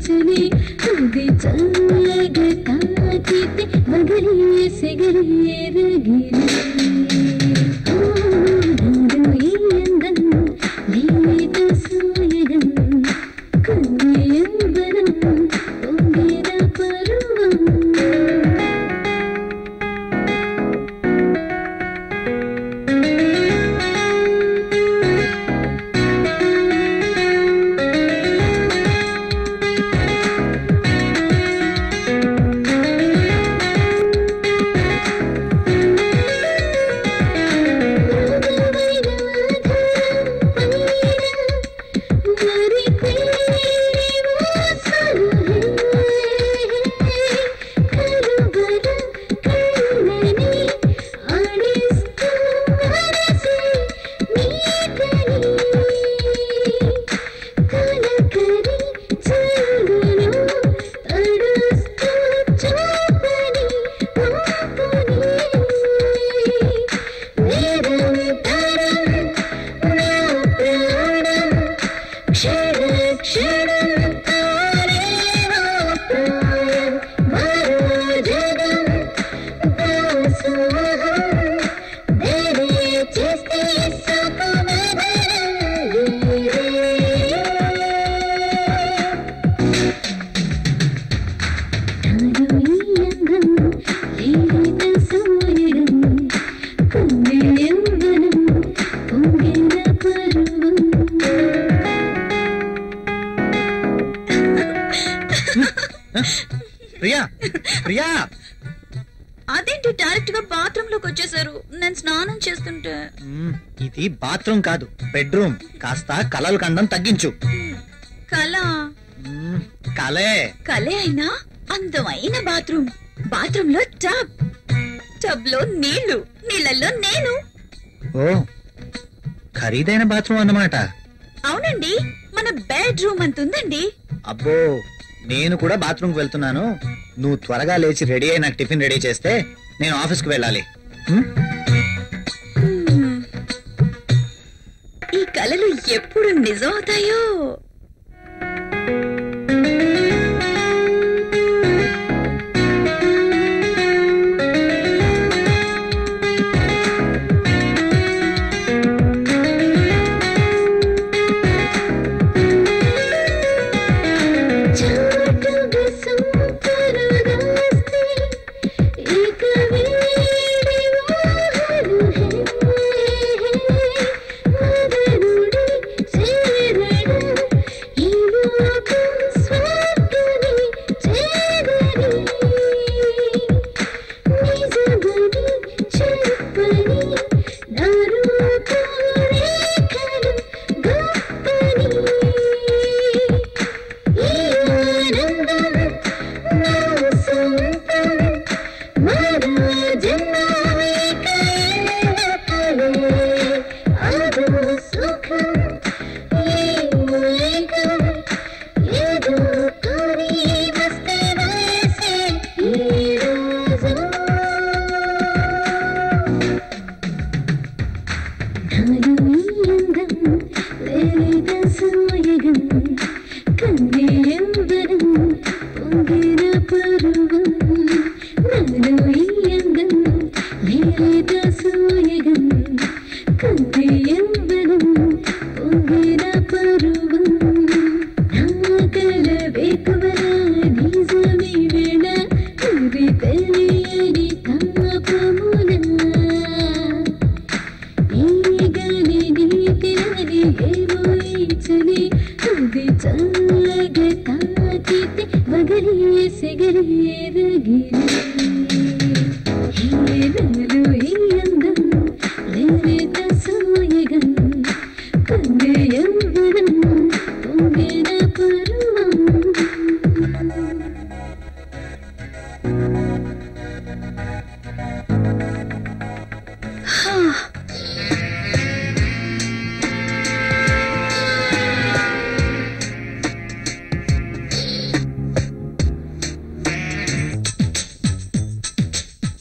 చలి అది చల్లగా తాకితే మగలి సెగలి ఎరగిరి ఈ అందం లేత సూయగం కన్యయంబరం పొంగిన పరువం ప్రియా ప్రియా అదేంటి డైరెక్ట్ గా బాత్రూమ్ లోకి వచ్చేసారు? నేను స్నానం చేస్తుంటే. ఇది బాత్రూమ్ కాదు, బెడ్రూమ్. కాస్త కలలు కండం తగ్గించు. కళ కలే కలే అయినా అందమైన బాత్రూమ్. బాత్రూమ్ లో టబ్, టబ్ లో నీళ్లు, నీళ్ళల్లో నేను. ఓ ఖరీదైన బాత్రూమ్ అన్నమాట. అవునండి, మన బెడ్రూమ్ అంత ఉందండి. అబ్బో నేను కూడా బాత్రూమ్ కి వెళ్తున్నాను. నువ్వు త్వరగా లేచి రెడీ అయి నాకు టిఫిన్ రెడీ చేస్తే నేను ఆఫీస్కి వెళ్ళాలి. ఈ కలలు ఎప్పుడు నిజం అవుతాయో.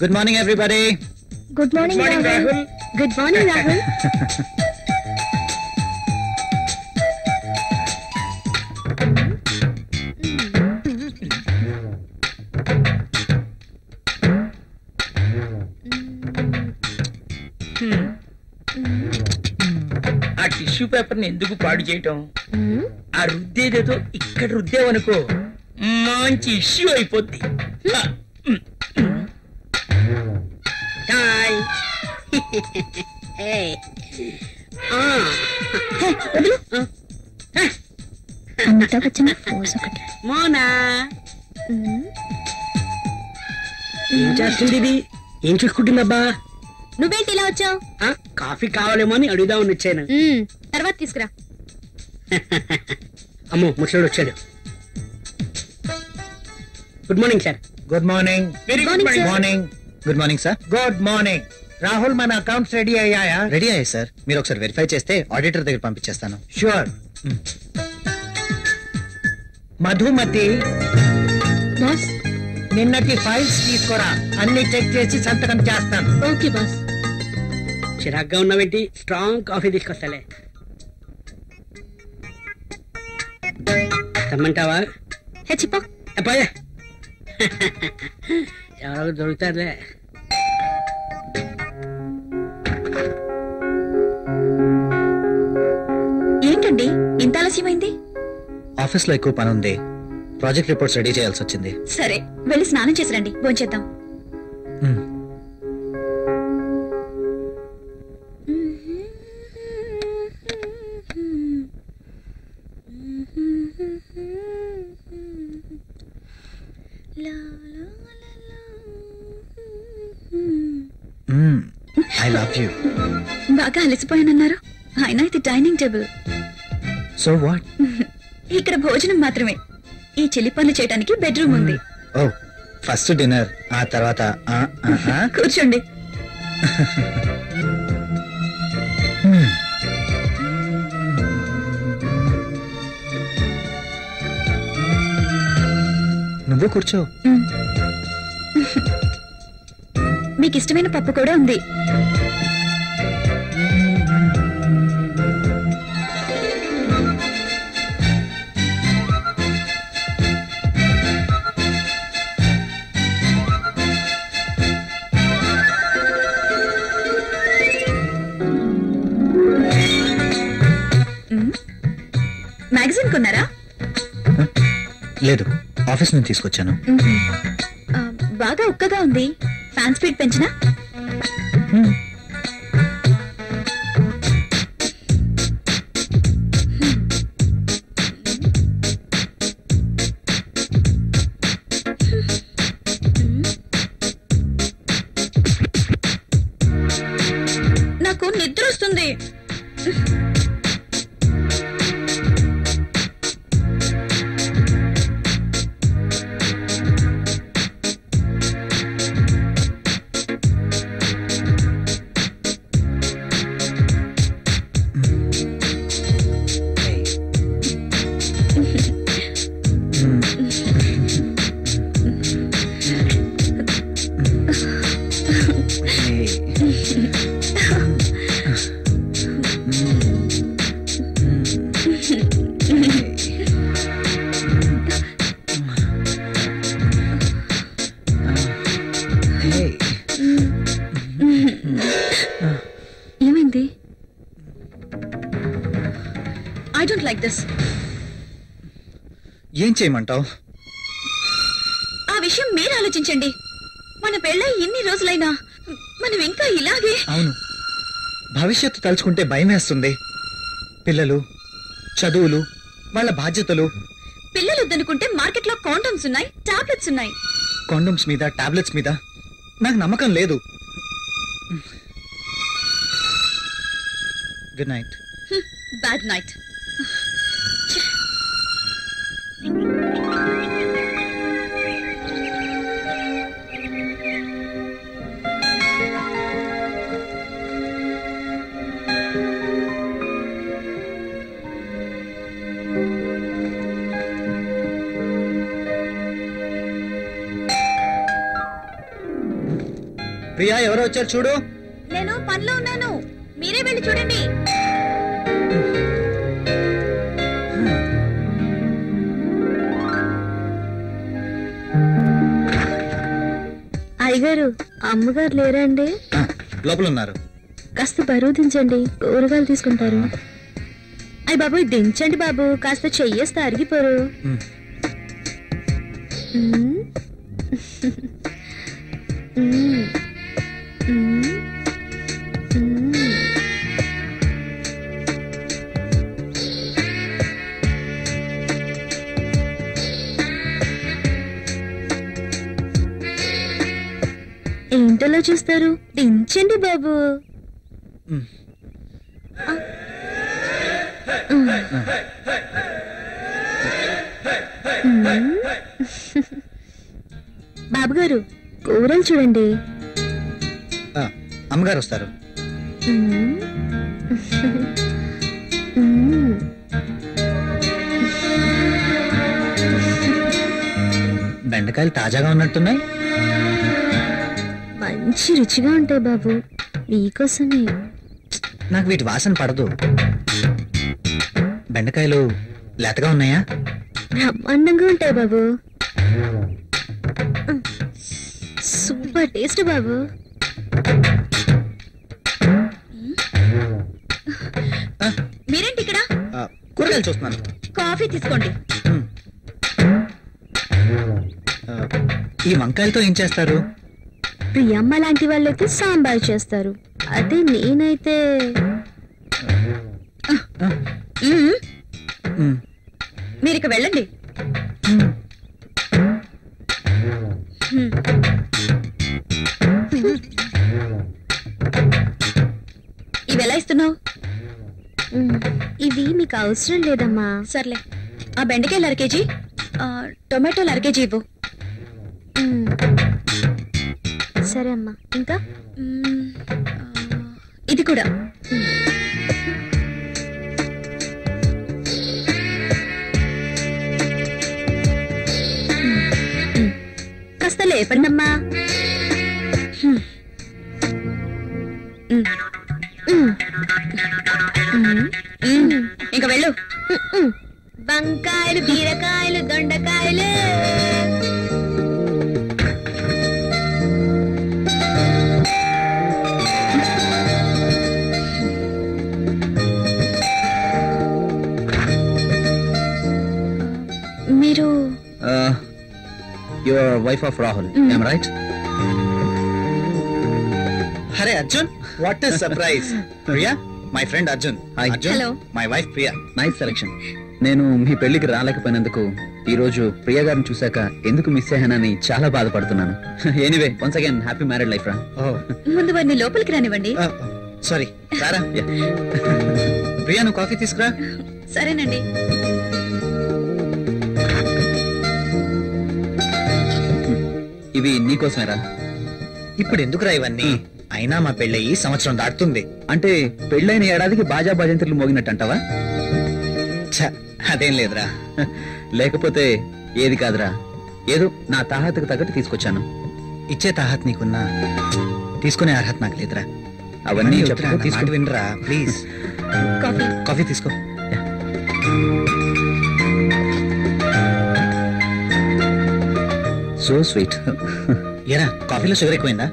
Good morning, everybody. Good morning, Rahul. Good morning, Rahul. కూతుర్ని ఎందుకు పాడు చేయటం? ఆ రుద్దేదేదో ఇక్కడ రుద్దేవనుకో మంచి ఇష్యూ అయిపోద్ది. మోనా ఏం చేస్తుంది ఇది? ఏం చూసుకుంటుందబ్బా? నువ్వేంటి ఇలా వచ్చావు? కాఫీ కావాలేమో అని అడుగుదామని వచ్చాను. తర్వాత తీసుకురా. అమ్మో ముసలోడు వచ్చాడు. Good morning sir. Good morning. Very good Morning, sir. Morning. Good morning sir. Good morning. Rahul, మన అకౌంట్స్ రెడీ అయ్యాయా? రెడీ అయ్యాయి సార్. మీరు ఒకసారి వెరిఫై చేస్తే ఆడిటర్ దగ్గర పంపించేస్తాను. షూర్. మధుమతి, బాస్. నిన్నటి ఫైల్స్ తీసుకురా, అన్ని చెక్ చేసి సంతకం చేస్తాను. Okay boss. చిరాగ్గా ఉన్నావేంటి? Strong coffee తీసుకొస్తాలే. తెమ్మంటావా? హెచ్చిపో. అబ్బాయే ఎవరో దొరుకుతారులే. ఏంటండి ఇంత ఆలస్యమైంది? ఆఫీస్ లో ఎక్కువ పని ఉంది. ప్రాజెక్ట్ రిపోర్ట్స్ రెడీ చేయాల్సి వచ్చింది. సరే వెళ్ళి స్నానం చేసి రండి, భోంచేద్దాం. I love you. బాగా అలసిపోయానన్నారు. అయినా ఇది డైనింగ్ టేబుల్. So what? ఇక్కడ భోజనం మాత్రమే. ఈ చెల్లి పనులు చేయడానికి బెడ్రూమ్ ఉంది. ఓ, ఫస్ట్ డిన్నర్, ఆ తర్వాత కూర్చోండి. నువ్వు కూర్చో. మీకు ఇష్టమైన పప్పు కూడా ఉంది. మ్యాగజైన్ కొన్నారా? లేదు, ఆఫీస్ నుంచి తీసుకొచ్చాను. బాగా ఉక్కగా ఉంది. ఫ్యాన్ స్పీడ్ పెంచినా? నాకు నిద్ర వస్తుంది. ఏమైంది? I don't like this. ఏం చేయమంటావు? ఆ విషయం మీరు ఆలోచించండి. మన పెళ్ళై ఇన్ని రోజులైనా మనం ఇంకా ఇలాగే. అవును, భవిష్యత్తు తలుచుకుంటే భయం వేస్తుంది. పిల్లలు, చదువులు, వాళ్ళ బాధ్యతలు. పిల్లలు వద్దనుకుంటే మార్కెట్ లో కాండమ్స్ ఉన్నాయి, టాబ్లెట్స్ ఉన్నాయి. కాండమ్స్ మీద, టాబ్లెట్స్ మీద నాకు నమ్మకం లేదు. Good night. Bad night. Priya, ఎవరో వచ్చారు చూడు. నేను పనిలో ఉన్నాను, మీరే వెళ్ళి చూడండి. అయ్యగారు, అమ్మగారు లేరండి? లోపల ఉన్నారు. కాస్త బరువు దించండి, కూరగాయలు తీసుకుంటారు. అయ్య బాబు దించండి బాబు, కాస్త చెయ్యేస్తే అరిగిపోరు. ఏంటలా చూస్తారు, దించండి బాబు. బాబు గారు కూరలు చూడండి. అమ్మగారు వస్తారు. బెండకాయలు తాజాగా ఉన్నట్టున్నాయి. మంచి రుచిగా ఉంటాయి బాబు, మీకోసమే. నాకు వీటి వాసన పడదు. బెండకాయలు లేతగా ఉన్నాయా? బ్రహ్మాండంగా ఉంటాయి బాబు, సూపర్ టేస్ట్ బాబు. మీరేంటి ఇక్కడ? కూరగాయలు చూస్తున్నాను. కాఫీ తీసుకోండి. ఈ వంకాయలతో ఏం చేస్తారు? ప్రియమ్మ లాంటి వాళ్ళైతే సాంబార్ చేస్తారు, అదే నేనైతే మీరు ఇక వెళ్ళండి. ఇవి ఎలా ఇస్తున్నావు? ఇవి మీకు అవసరం లేదమ్మా. సర్లే, ఆ బెండకాయలు 1/2 కేజీ, టొమాటోలు 1/2 కేజీ ఇవ్వు. సరే అమ్మా. ఇంకా ఇది కూడా. కాస్త లేపండి అమ్మా. ఇంకా వెళ్ళు. వంకాయలు, బీరకాయలు, దొండకాయలు. మీరు your wife of Rahul, am I right? అరే Arjun, what is surprise. Priya, my friend Arjun. Arjun, Hello. My wife Priya. Nice selection. నేను మీ పెళ్లికి రాలేకపోయినందుకు ఈ రోజు ప్రియా గారిని చూశాక ఎందుకు మిస్ అయ్యానని చాలా బాధపడుతున్నాను. Anyway, once again happy married life రా. ముందు వారిని లోపలికి రానివ్వండి. సారీ, రారా. ప్రియా, నువ్వు కాఫీ తీసుకురా. సరేనండి. ఇవి నీకోసమేరా. ఇప్పుడు ఎందుకురా ఇవన్నీ? అయినా మా పెళ్ళయి సంవత్సరం దాటుతుంది. అంటే పెళ్ళైన ఏడాదికి బాజా భజంత్రులు మోగినట్టు అంటావా? అదేం లేదురా. లేకపోతే ఏది కాదురా, ఏదో నా తాహతకు తగ్గట్టు తీసుకొచ్చాను. ఇచ్చే తాహత్ నీకున్నా, తీసుకునే అర్హత నాకు లేదురా. అవన్నీ తీసుకుని వినరా ప్లీజ్. కాఫీ. కాఫీ తీసుకో. So sweet. ఏరా, కాఫీలో షుగర్ ఎక్కువైందా?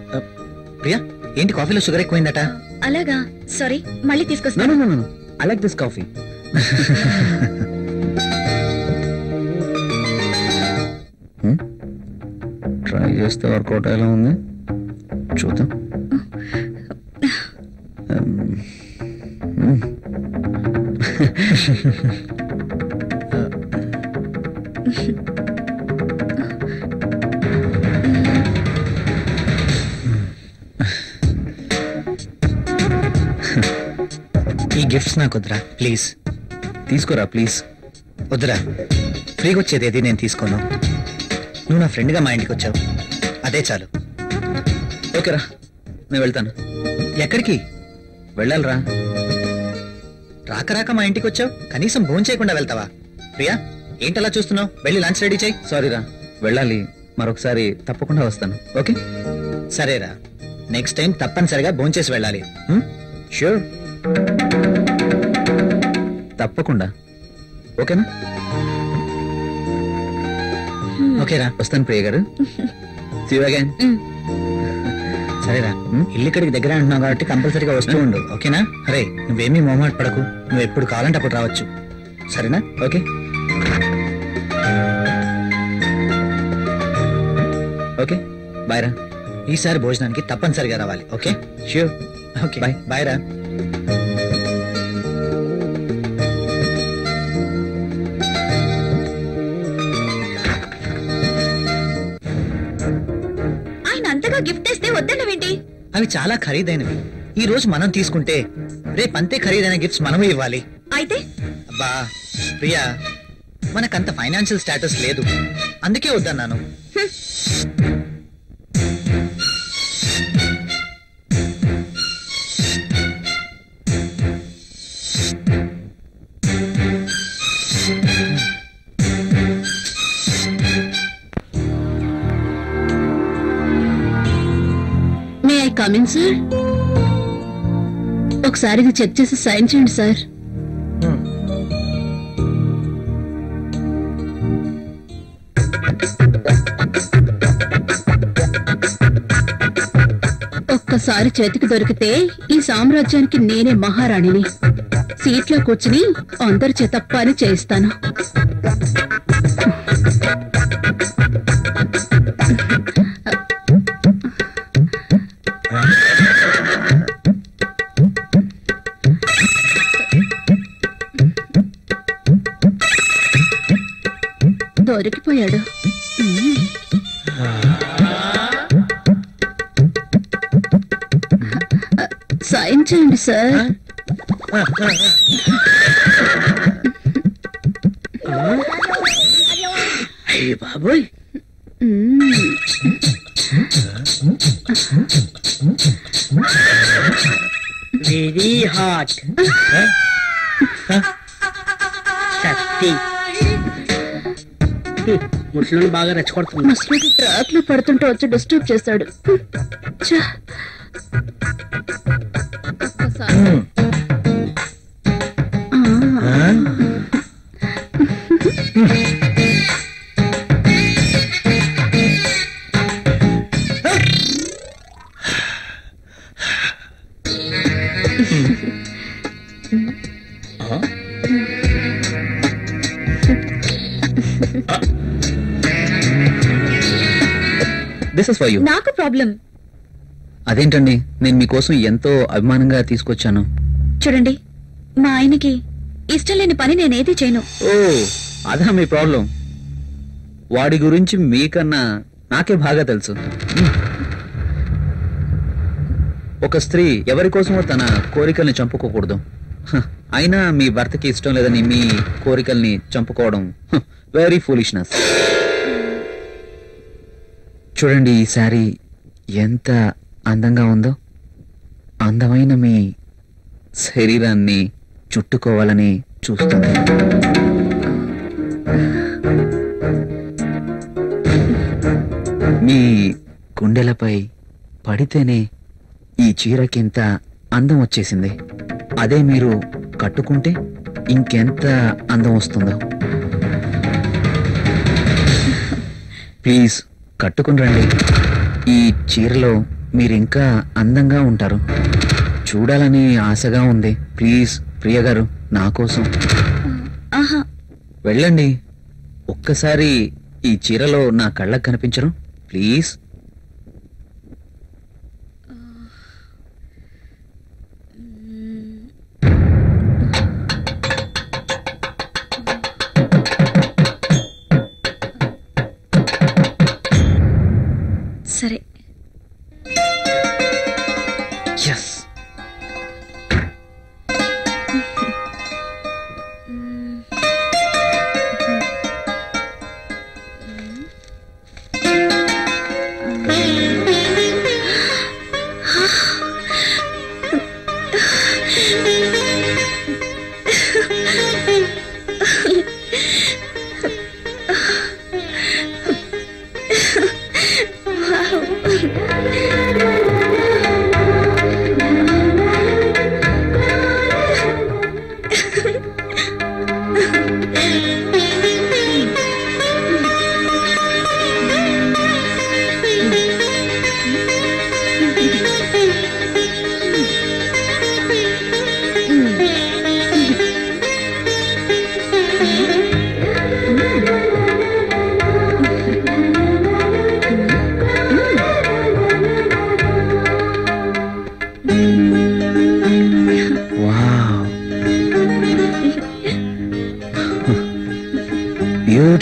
ప్రియా, ఏంటి కాఫీలో షుగర్ ఎక్కువైందట? అలాగా, సారీ, మళ్ళీ తీసుకొస్తాను. I like this coffee. Try చేస్తే వర్కౌట్ ఎలా ఉంది చూద్దాం. ఈ గిఫ్ట్స్ నాకు వద్దురా ప్లీజ్. తీసుకోరా ప్లీజ్. వద్దురా, ఫ్రీగా వచ్చేది ఏది నేను తీసుకోను. నువ్వు నా ఫ్రెండ్గా మా ఇంటికి వచ్చావు, అదే చాలు. ఓకేరా, నేను వెళ్తాను. ఎక్కడికి వెళ్ళాలిరా? రాక రాక మా ఇంటికి వచ్చావు, కనీసం భోజనం చేయకుండా వెళ్తావా? ప్రియా, ఏంటలా చూస్తున్నావు? వెళ్ళి లంచ్ రెడీ చేయి. సారీరా, వెళ్ళాలి. మరొకసారి తప్పకుండా వస్తాను. ఓకే సరేరా, నెక్స్ట్ టైం తప్పనిసరిగా భోజనం చేసి వెళ్ళాలి. ష్యూర్, తప్పకుండా. ఓకేనా? ఓకేరా, వస్తాను ప్రియ గారు. See you again. సరేరా, ఇల్లు ఇక్కడికి దగ్గర అంటున్నావు కాబట్టి కంపల్సరీగా వస్తూ ఉండు, ఓకేనా? అరే నువ్వేమీ మొహమాట పడకు, నువ్వు ఎప్పుడు కావాలంటే అప్పుడు రావచ్చు, సరేనా? ఓకే ఓకే బాయ్ రా. ఈసారి భోజనానికి తప్పనిసరిగా రావాలి, okay? Sure. Okay bye. Bye రా. ఆయన అంతగా గిఫ్ట్ ఇస్తే వద్దన్నవేంటి? అవి చాలా ఖరీదైనవి. ఈ రోజు మనం తీసుకుంటే రేపంతే ఖరీదైన గిఫ్ట్స్ మనమే ఇవ్వాలి. అయితే అబ్బా ప్రియా, మనకంత ఫైనాన్షియల్ స్టేటస్ లేదు, అందుకే వద్దన్నాను. May I come in sir? ఒకసారి ఇది చెక్ చేసి సైన్ చేయండి సార్. ఒక్కసారి చేతికి దొరికితే ఈ సామ్రాజ్యానికి నేనే మహారాణిని. సీట్లో కూర్చుని అందరి చేత పని చేయిస్తాను. దొరికిపోయాడు. సైన్ చేయండి సార్. అయ్య బాబోయ్, వెరీ హాట్. శక్తి ముసలిని బాగా రెచ్చగొడుతుంది. ముసలికి ట్రాక్ లో పడుతుంటే వచ్చి డిస్టర్బ్ చేశాడు. ఛ! ఒక్కసారి. This is for you. నాకు ప్రాబ్లం. అదేంటండి, నేను మీకోసం ఎంతో అభిమానంగా తీసుకొచ్చాను. చూడండి, మా ఆయనకి ఇష్టం లేని పని నేనేది చేయను. ఓ అదా మీ ప్రాబ్లం? వాడి గురించి మీకన్నా నాకే బాగా తెలుసు. ఒక స్త్రీ ఎవరి కోసమో తన కోరికల్ని చంపుకోకూడదు. అయినా మీ భర్తకి ఇష్టం లేదని మీ కోరికల్ని చంపుకోవడం వెరీ ఫూలిష్నెస్. చూడండి, ఈ శారీ ఎంత అందంగా ఉందో. అందమైన మీ శరీరాన్ని చుట్టుకోవాలని చూస్తుంది. మీ గుండెలపై పడితేనే ఈ చీరకింత అందం వచ్చేసింది. అదే మీరు కట్టుకుంటే ఇంకెంత అందం వస్తుందో. ప్లీజ్ కట్టుకుని రండి. ఈ చీరలో మీరింకా అందంగా ఉంటారు. చూడాలని ఆశగా ఉంది. ప్లీజ్ ప్రియ గారు, నా కోసం ఆహా, వెళ్ళండి. ఒక్కసారి ఈ చీరలో నా కళ్ళకు కనిపించరు? ప్లీజ్. సరే. Yes. Wow.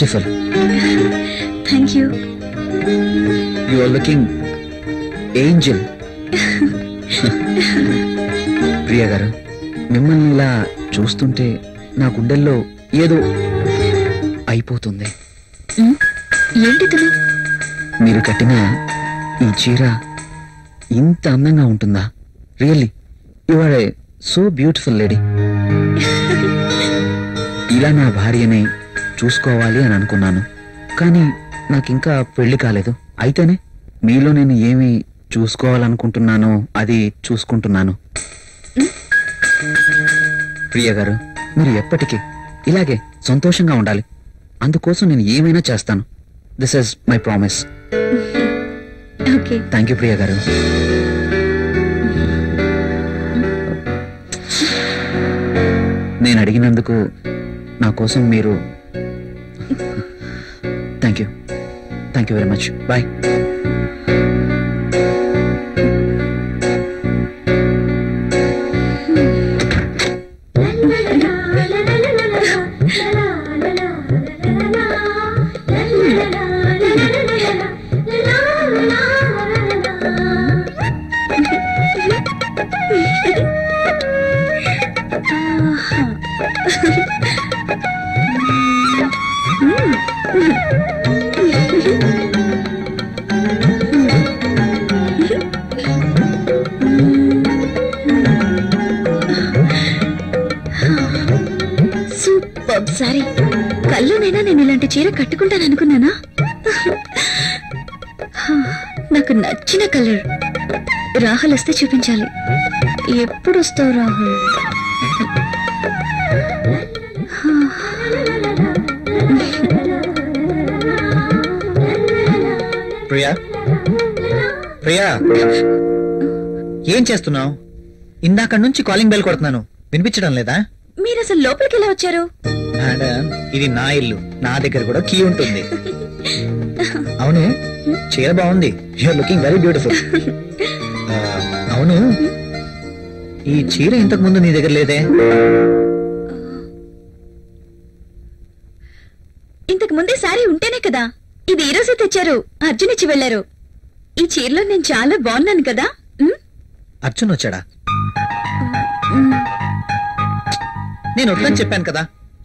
Beautiful. Thank you. You are looking angel. Priya garu, మిమ్మల్ని ఇలా చూస్తుంటే నా గుండెల్లో ఏదో అయిపోతుంది. ఏంటి తను? మీరు కట్టిన ఈ చీర ఇంత అందంగా ఉంటుందా? Really you are a so beautiful lady. ఇలా నా భార్యని చూసుకోవాలి అని అనుకున్నాను, కానీ నాకింకా పెళ్లి కాలేదు. అయితేనే మీలో నేను ఏమి చూసుకోవాలనుకుంటున్నానో అది చూసుకుంటున్నాను. ప్రియ గారు, మీరు ఎప్పటికీ ఇలాగే సంతోషంగా ఉండాలి. అందుకోసం నేను ఏమైనా చేస్తాను. This is my promise. Okay. Thank you Priya garu. నేను అడిగినందుకు నా కోసం మీరు thank you very much. Bye. Super sorry. కల్లోనైనా నేను ఇలాంటి చీర కట్టుకుంటాననుకున్నానా? నాకు నచ్చిన కలర్. రాహుల్ వస్తే చూపించాలి. ఎప్పుడు వస్తావు రాహుల్? ప్రియా, ప్రియా, ఏం చేస్తున్నావు? ఇందాక నుంచి కాలింగ్ బెల్ కొడుతున్నాను, వినిపించడం లేదా? మీరు అసలు లోపలికి ఎలా వచ్చారు? మేడం, ఇది నా ఇల్లు, నా దగ్గర కూడా కీ ఉంటుంది. అవును, చీర బాగుంది. You're looking very beautiful. అవును, ఈ చీర ఇంతకు ముందు నీ దగ్గర లేదే? ఇంతకు ముందే సారీ ఉంటేనే కదా. ఇది ఈ రోజే తెచ్చారు. అర్జున్ ఇచ్చి వెళ్లారు. ఈ చీరలో నేను చాలా బాగున్నాను కదా. అర్జున్ వచ్చాడా? నేను వద్దని చెప్పాను కదా,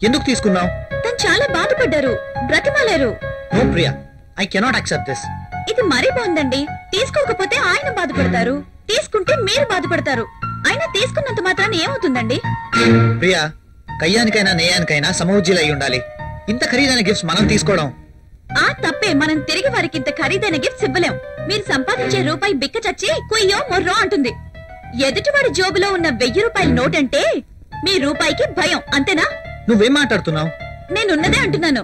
ఎందుకు తీసుకున్నావు? తను చాలా బాధపడ్డారు, బ్రతిమాలారు. No Priya, I cannot accept this. ఇది మరీ బాగుందండి. తీసుకోకపోతే ఆయన బాధపడతారు, తీసుకుంటే మీరు బాధపడతారు. అయినా తీసుకున్నంత మాత్రాన్ని ఏమవుతుందండి? ప్రియా, కయ్యానికైనా నేయానికైనా సమౌజ్జీలు అయి ఉండాలి. ఇంత ఖరీదైన గిఫ్ట్స్ మనం తీసుకోవడం ఆ తప్పే. మనం తిరిగి వారికి ఇంత ఖరీదైన గిఫ్ట్స్ ఇవ్వలేం. మీరు సంపాదించే రూపాయి బిక్క చచ్చి కుయ్యో మొర్రో అంటుంది. ఎదుటివాడి జోబులో ఉన్న 1000 రూపాయల నోట్ అంటే మీ రూపాయికి భయం, అంతేనా? నువ్వేం మాట్లాడుతున్నావు? నేనున్నదే అంటున్నాను.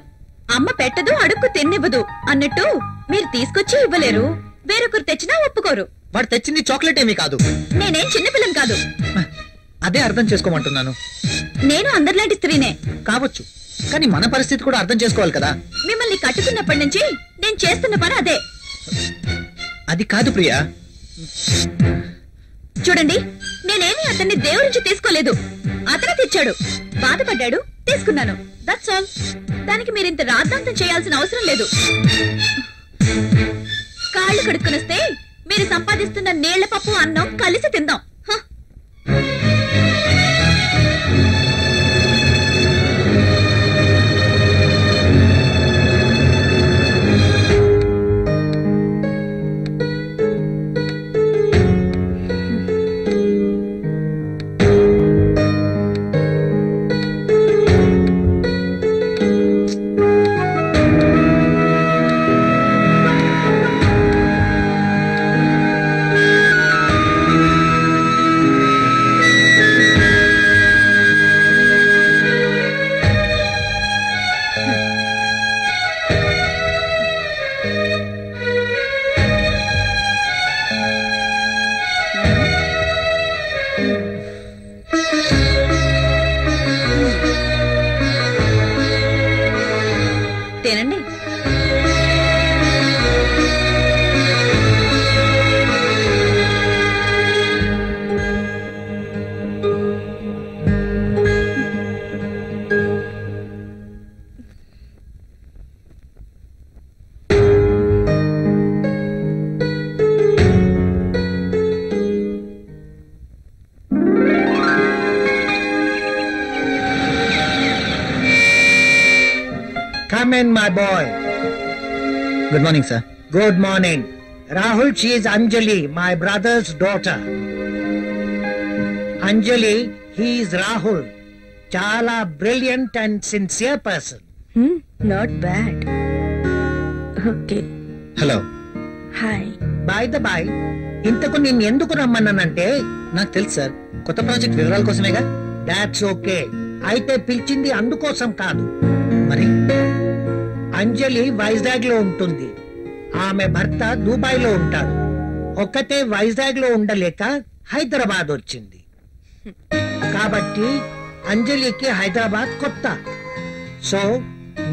అమ్మ పెట్టదు, అడుక్కు తిన్నివ్వదు అన్నట్టు మీరు తీసుకొచ్చి ఇవ్వలేరు, వేరొకరు తెచ్చినా ఒప్పుకోరు. వాడు తెచ్చింది చాక్లెట్ ఏమీ కాదు. నేనేం చిన్నపిల్లం కాదు. అదే అర్థం చేసుకోమంటున్నాను. నేను అందరిలాంటి స్త్రీనే కావచ్చు, కానీ మన పరిస్థితి కూడా అర్థం చేసుకోవాలి కదా. మిమ్మల్ని కట్టుకున్నప్పటి నుంచి నేను చేస్తున్న పని అదే. అది కాదు ప్రియా. చూడండి, నేనేమి అతన్ని దేవురించి తీసుకోలేదు. అతను తెచ్చాడు, బాధపడ్డాడు, తీసుకున్నాను. That's all. దానికి మీరింత రాద్ధాంతం చేయాల్సిన అవసరం లేదు. కాళ్ళు కడుక్కునొస్తే మీరు సంపాదిస్తున్న నీళ్ల పప్పు అన్నం కలిసి తిందాం. తినండి. in, my boy. Good morning sir. Good morning. Rahul, she is Anjali, my brother's daughter. Anjali, he is Rahul. Chala brilliant and sincere person. Not bad. Okay, hello. Hi. By the by, ఇంతకు నిన్ను ఎందుకు రమ్మన్నానంటే, నాకు తెలుసు sir, కొత్త project వివరాల కోసమేగా. That's okay. అయితే పిలిచింది అందుకోసం కాదు. మరి అంజలి వైజాగ్ లో ఉంటుంది, ఆమె భర్త దుబాయ్ లో ఉంటాడు. ఒక్కతే వైజాగ్ లో ఉండలేక హైదరాబాద్ వచ్చింది. కాబట్టి అంజలికి హైదరాబాద్ కొత్త. సో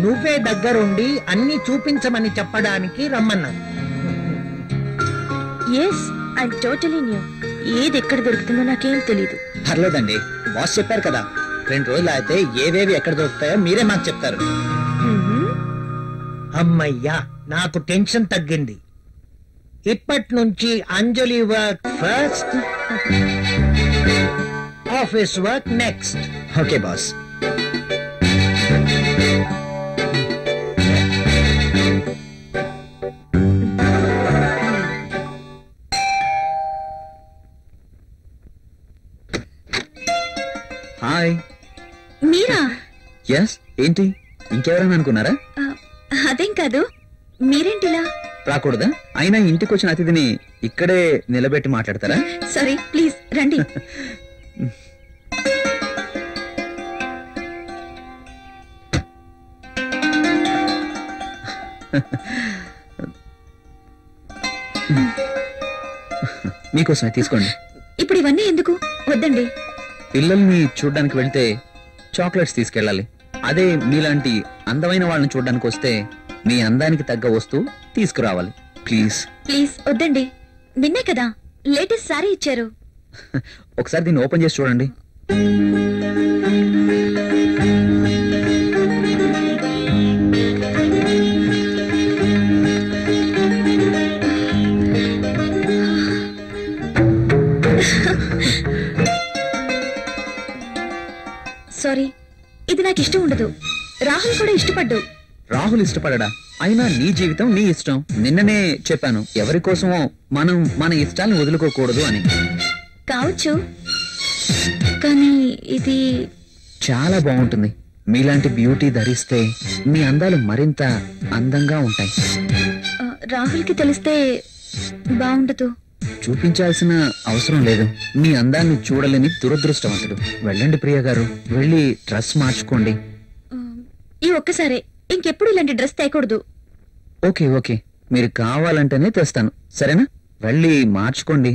నువ్వే దగ్గరుండి అన్ని చూపించమని చెప్పడానికి రమ్మన్నాను. Yes, I totally new. ఏది ఎక్కడ దొరుకుతుందో నాకేం తెలీదు. పర్లేదండి, బాస్ చెప్పారు కదా, 2 రోజులు అయితే ఏవేవి ఎక్కడ దొరుకుతాయో మీరే మాకు చెప్తారు. అమ్మయ్యా, నాకు టెన్షన్ తగ్గింది. ఇప్పటి నుంచి Anjali work first, office work next. Okay boss. Hi. మీరా? ఎస్. ఏంటి, ఇంకెవరైనా అనుకున్నారా? అదేం కాదు, మీరేంటిలా? రాకూడదా? అయినా ఇంటికి వచ్చిన అతిథిని ఇక్కడే నిలబెట్టి మాట్లాడతారా? సారీ, ప్లీజ్ రండి. మీకోసమే తీసుకోండి. ఇప్పుడు ఇవన్నీ ఎందుకు? వద్దండి. పిల్లల్ని చూడ్డానికి వెళ్తే చాక్లెట్స్ తీసుకెళ్ళాలి. అదే మీలాంటి అందమైన వాళ్ళని చూడడానికి వస్తే మీ అందానికి తగ్గ వస్తువు తీసుకురావాలి. ప్లీజ్ ప్లీజ్ వద్దండి. నిన్నే కదా లేటెస్ట్ సారీ ఇచ్చారు. ఒకసారి దీన్ని ఓపెన్ చేసి చూడండి. సారీ, ఇది నాకు ఇష్టం ఉండదు. రాహుల్ కూడా ఇష్టపడ్డు. రాహుల్ ఇష్టపడడా? అయినా నీ జీవితం నీ ఇష్టం. నిన్ననే చెప్పాను, ఎవరి కోసమో మనం మన ఇష్టాన్ని వదులుకోకూడదు అని. కావచ్చు, కానీ ఇది చాలా బాగుంటుంది. మీలాంటి బ్యూటీ ధరిస్తే మీ అందాలు మరింత అందంగా ఉంటాయి. రాహుల్కి తెలిస్తే బాగుండదు. చూపించాల్సిన అవసరం లేదు. మీ అందాన్ని చూడలేని దురదృష్టవంతుడు. వెళ్ళండి ప్రియ గారు, వెళ్ళి డ్రెస్ మార్చుకోండి. ఈ ఒక్కసారే, ఇంకెప్పుడు ఇలాంటి డ్రెస్ తేకూడదు. ఓకే ఓకే, మీరు కావాలంటేనే తెస్తాను, సరేనా? వెళ్ళి మార్చుకోండి.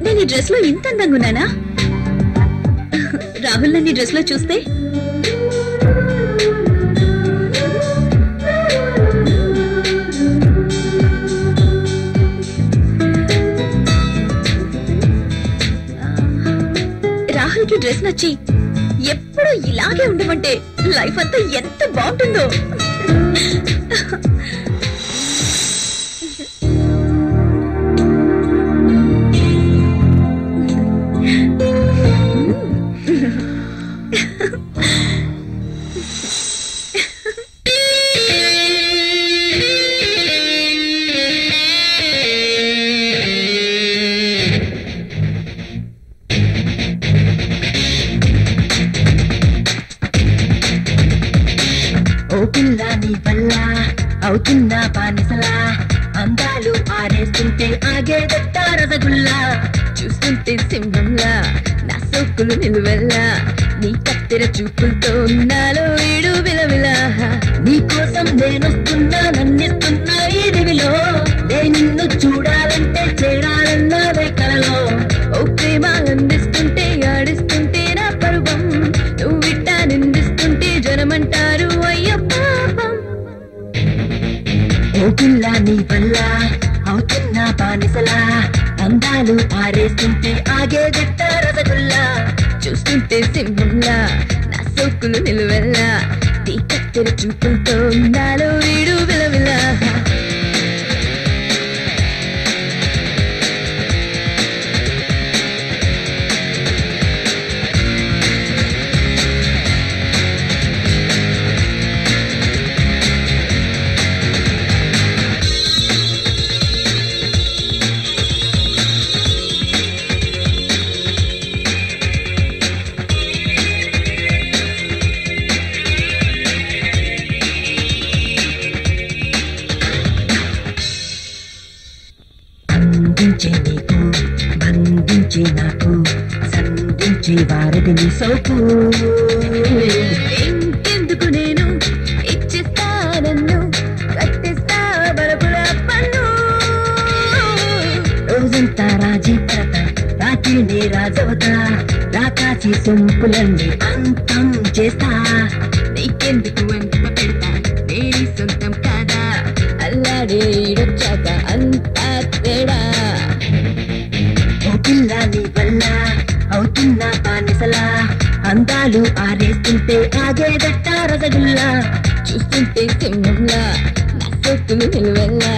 నేను ఈ డ్రెస్ లో ఇంత అందంగా ఉన్నానా? రాహుల్ నన్ను ఈ డ్రెస్ లో చూస్తే రాహుల్ కి డ్రెస్ నచ్చి ఎప్పుడు ఇలాగే ఉండమంటే లైఫ్ అంతా ఎంత బాగుంటుందో. అవుతున్నా బానిసలా, అందాలు ఆరేస్తుంటే ఆగేదట్ట రసగుల్లా, చూస్తుంటే సింహంలా నా సోకులు నిలువెల్లా, నీ కత్తెర చూపులతో నాలో ఏడు విలవిలా, నీ కోసం నేనొస్తున్నా నన్నిస్తున్నా ఈ దివిలో, నేను నిన్ను చూడాలంటే చేరాలన్నదే కలలో, ఓ ప్రేమ అందిస్తుంటే ఆడిస్తుంటే నా పరువం, నువ్విట్ట నిందిస్తుంటే జనమంటారు అయ్యో పాపం. ఓ పిల్ల నీ వల్ల అవుతున్నా బానిసలా, అందాలు ఆరేస్తుంటే ఆగేదట్ట రసగుల్లా, చూస్తుంటే సింహంలా నా సోకులు నిలువెల్లా, నీ కత్తెర చూపులతో నాలో వీడు విలవిల నీకు బంధించి నాకు సంధించి వారిని సోకు ఇంకెందుకు నేను ఇచ్చేస్తా నన్ను కట్టేస్తా బలపుల పన్ను రోజంతా రాజీ పడతా రాత్రిని రాజవతా రాకాచి సొంపులన్నీ అంతం చేస్తా నీకెందుకు అంత పెడతా నేని సొంతం కాదా అల్లాడే ఈడొచ్చాక అంతా తేడా ఓ పిల్ల నీ వల్ల అవుతున్నా బానిసలా అందాలు ఆరేస్తుంటే ఆగేదట్ట రసగుల్లా చూస్తుంటే సింహంలా నా సొత్తులు నిలువెల్లా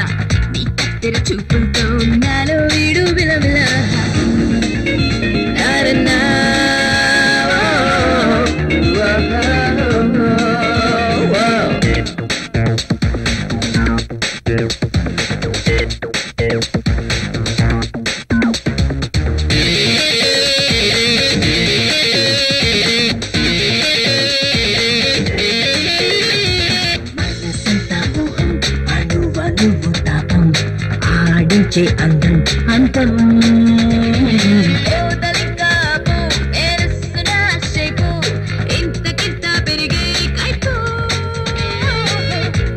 నీ కత్తెర చూపులతో నాలో వీడు విలవిల నారన్నా అందం అంతం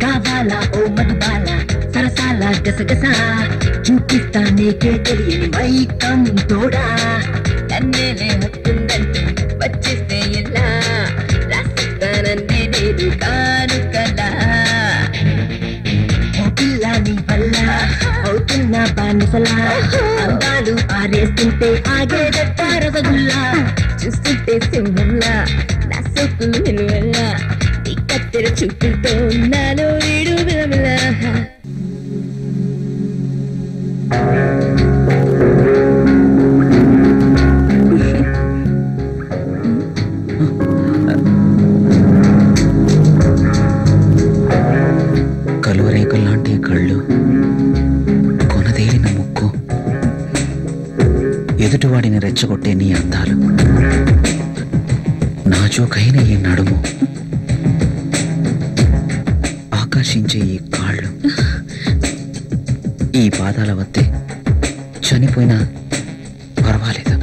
కావాలా ఓ మధుబాల సరసాల గసగస చూపిస్తా నీకే తెలియని మైకం తోడా నన్నేలే హత్తుందంటూ వచ్చేస్తే ఎలా రాస్తానన్నే నేను కానుకలా ఓ పిల్ల నీ వల్ల అవుతున్నా బానిసలా అందాలు ఆరేస్తుంటే ఆగేదట్ట రసగుల్లా చూస్తుంటే సింహంలా నా సొక్కులు నిలువెల్లా నీ కత్తెర చూపులతో నాలో వీడు విలవిలా కలువరేకుల్లాంటి కళ్ళు కొనదేలిన ముక్కు ఎదుటివాడిని రెచ్చగొట్టే నీ అందాలు నాజూకైన ఈ నడుము ఆకర్షించే ఈ కాళ్ళు ఈ పాదాల వద్దే చనిపోయినా పర్వాలేదు.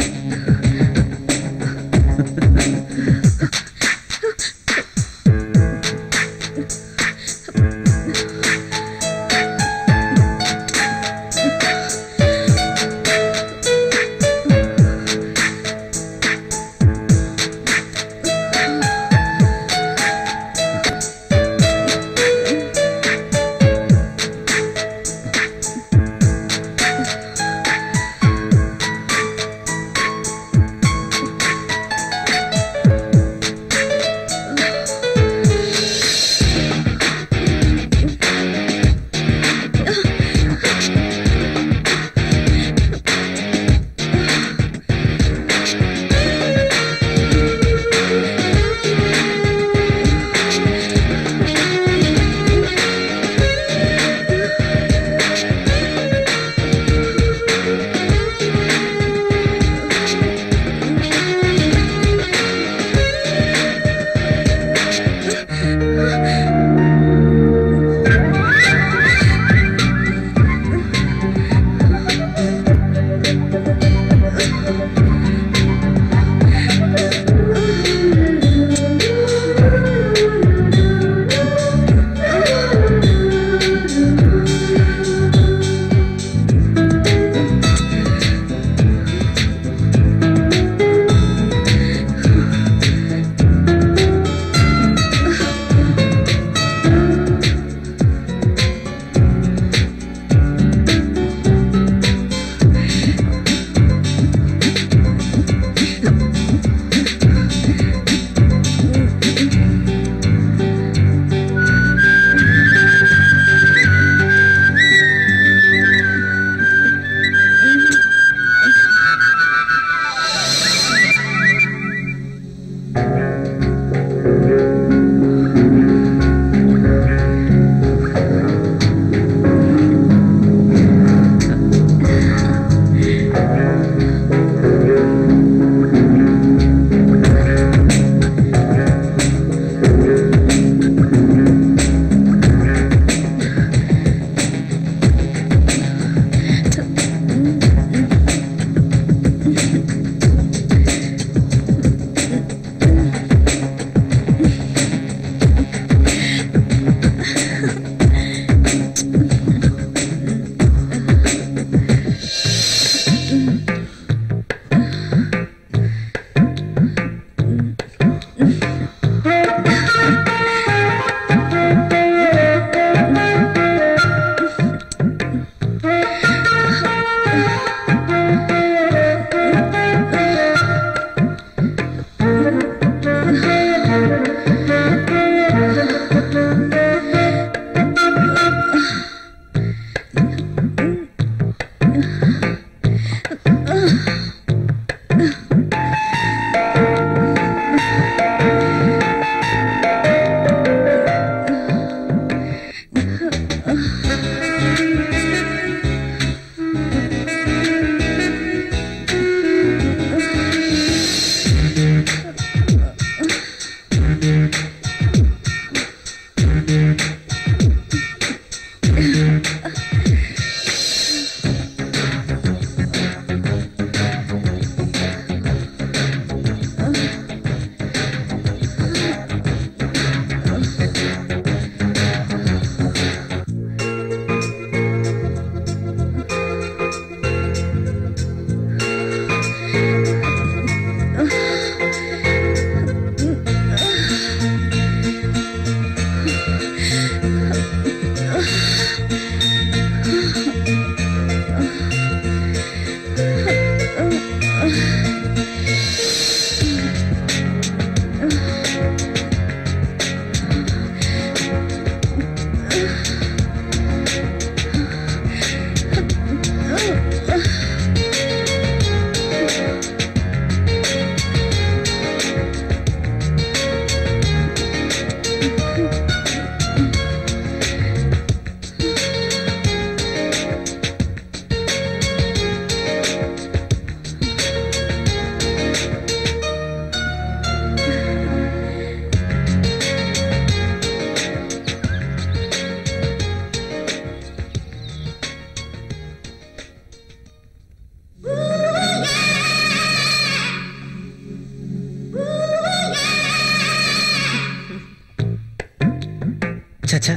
చచ్చా,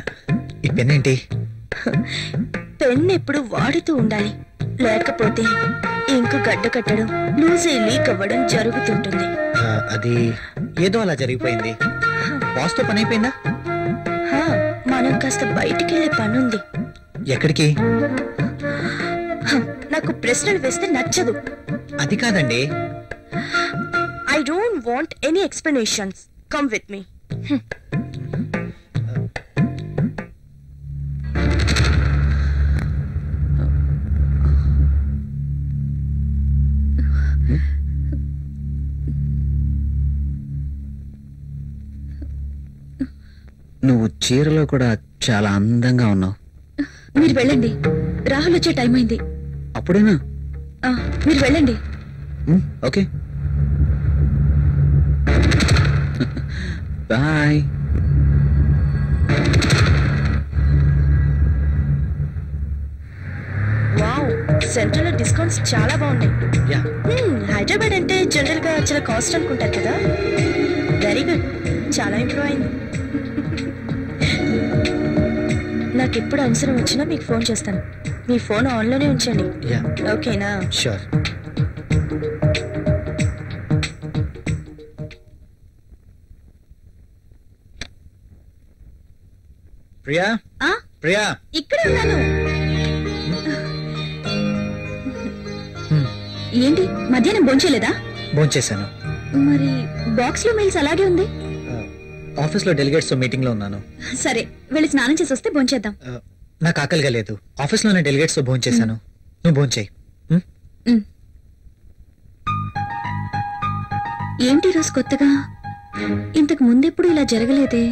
ఈ పెన్ ఏంటి? పెన్ ఎప్పుడు వాడుతూ ఉండాలి, లేకపోతే ఇంకు గడ్డ కట్టడం, లూజ్ అయి లీక్ అవ్వడం జరుగుతుంటుంది. అది ఏదో అలా జరిగిపోయింది. బాస్తో పని అయిపోయిందా? మనం కాస్త బయటికి వెళ్ళే పనుంది. ఎక్కడికి? నాకు ప్రశ్నలు వేస్తే నచ్చదు. అది కాదండి. I don't want any explanations. Come with me. నువ్వు చీరలో కూడా చాలా అందంగా ఉన్నావు. మీరు వెళ్ళండి, రాహుల్ వచ్చే టైం అయింది. అప్పుడేనా? మీరు వెళ్ళండి. Okay, bye. వావ్, సెంట్రల్ లో డిస్కౌంట్స్ చాలా బాగున్నాయి. యా, హైదరాబాద్ అంటే జనరల్ గా చాలా కాస్ట్ అనుకుంటారు కదా. వెరీ గుడ్, చాలా ఇంప్రూవ్ అయింది. నాకు ఎప్పుడు అవసరం వచ్చినా మీకు ఫోన్ చేస్తాను. మీ ఫోన్ ఆన్లోనే ఉంచండి. యా, ఓకేనా? షూర్. ప్రియా, ప్రియా, ఇక్కడే ఉన్నాను. ఏంటి, మధ్యాహ్నం భోంచేయలేదా? భోంచేశాను. మరి బాక్స్ లో మెయిల్స్ అలాగే ఉంది. ఆఫీస్ లో డెలిగేట్స్ తో మీటింగ్ లో ఉన్నాను. సరే, వెళ్ళి స్నానం చేసి వస్తే భోంచేద్దాం. నాకు ఆకలిగా లేదు. ఆఫీస్ లోనే డెలిగేట్స్ తో భోంచేశాను. నువ్వు భోంచేయి. ఏంటి రోజు కొత్తగా? ఇంతకు ముందెప్పుడు ఇలా జరగలేదే.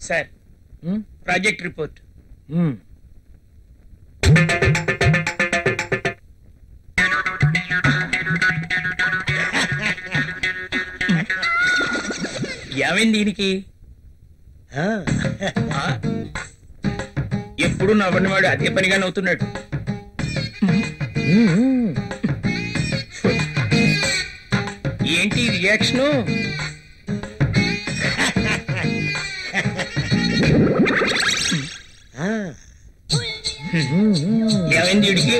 Sir, project report. ఏమైంది దీనికి? ఎప్పుడు నవ్వని వాడు అదే పనిగా నవ్వుతున్నాడు. ఏంటి రియాక్షను? ఏమైంది వీడికి?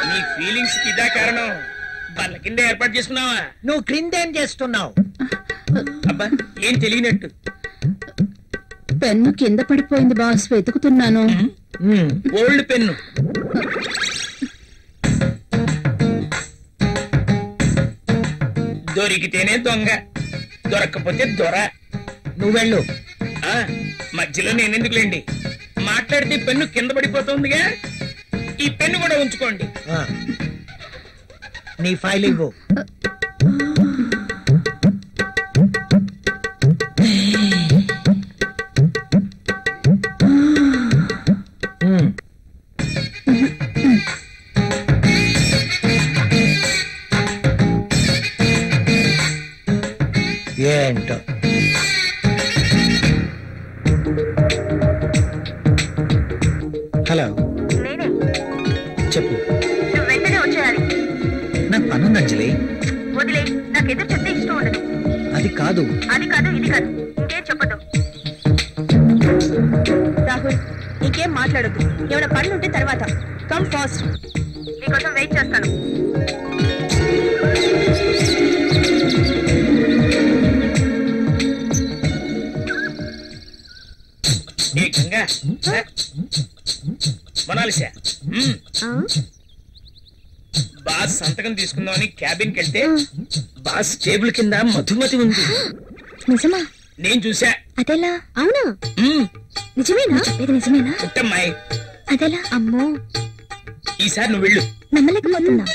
నీ ఫీలింగ్స్ ఇదా కారణం? బల్ల కింద ఏర్పాటు చేసుకున్నావా? నువ్వు క్రిందేం చేస్తున్నావు? అబ్బా, ఏం తెలియనట్టు. పెన్ను కింద పడిపోయింది బాస్, వెతుకుతున్నాను. Old pen. దొరికితేనే దొంగ, దొరక్కపోతే దొర. నువ్వెళ్ళు. మధ్యలో నేనెందుకులేండి, మాట్లాడితే పెన్ను కింద పడిపోతుందిగా. ఈ పెన్ను కూడా ఉంచుకోండి. నీ ఫైల్ ఇవ్వు. ఏంటో హలో, చెప్పు. నువ్వు వెంటనే వచ్చేయాలి. నాకు పనుంది అంజలి. వదిలే, నాకు ఎదురు చెప్తే ఇష్టం ఉండదు. అది కాదు, అది కాదు, ఇది కాదు, ఇంకేం చెప్పదు. రాహుల్, ఇంకేం మాట్లాడద్దు. ఏమైనా పనులు ఉంటే తర్వాత. కమ్ ఫాస్ట్, నీకోసం వెయిట్ చేస్తాను. మొనాలిసా బాస్ సంతకం తీసుకుందామని క్యాబిన్ కి వెళ్తే బాస్ టేబుల్ కింద మధుమతి ఉంది. నిజమా? నేను చూసా. అదెలా? అవునా? నిజమేనా? ఇది నిజమేనా? పుట్టమ్మాయి. అదెలా? అమ్మో, ఈసారి నువ్వు వెళ్ళు. నమ్మలేకపోతున్నా.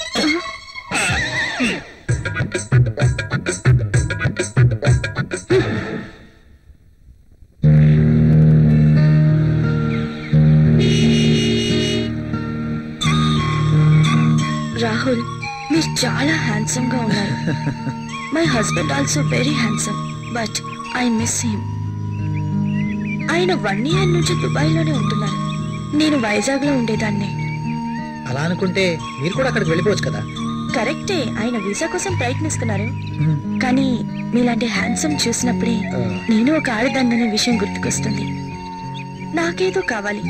రాహుల్, మీరు చాలా హ్యాండ్సమ్ గా ఉన్నారు. My husband also very handsome, but I miss him. ఆయన 1 year నుంచి దుబాయ్ లోనే ఉంటున్నారు. నేను వైజాగ్ లో ఉండేదాన్ని. అలా అనుకుంటే మీరు కూడా అక్కడికి వెళ్ళిపోవచ్చు కదా. కరెక్టే, ఆయన వీసా కోసం ప్రయత్నిస్తున్నారు. కానీ మీలాంటి హ్యాండ్సమ్ చూసినప్పుడే నేను ఒక ఆడదాన్ననే విషయం గుర్తుకొస్తుంది. నాకేదో కావాలి,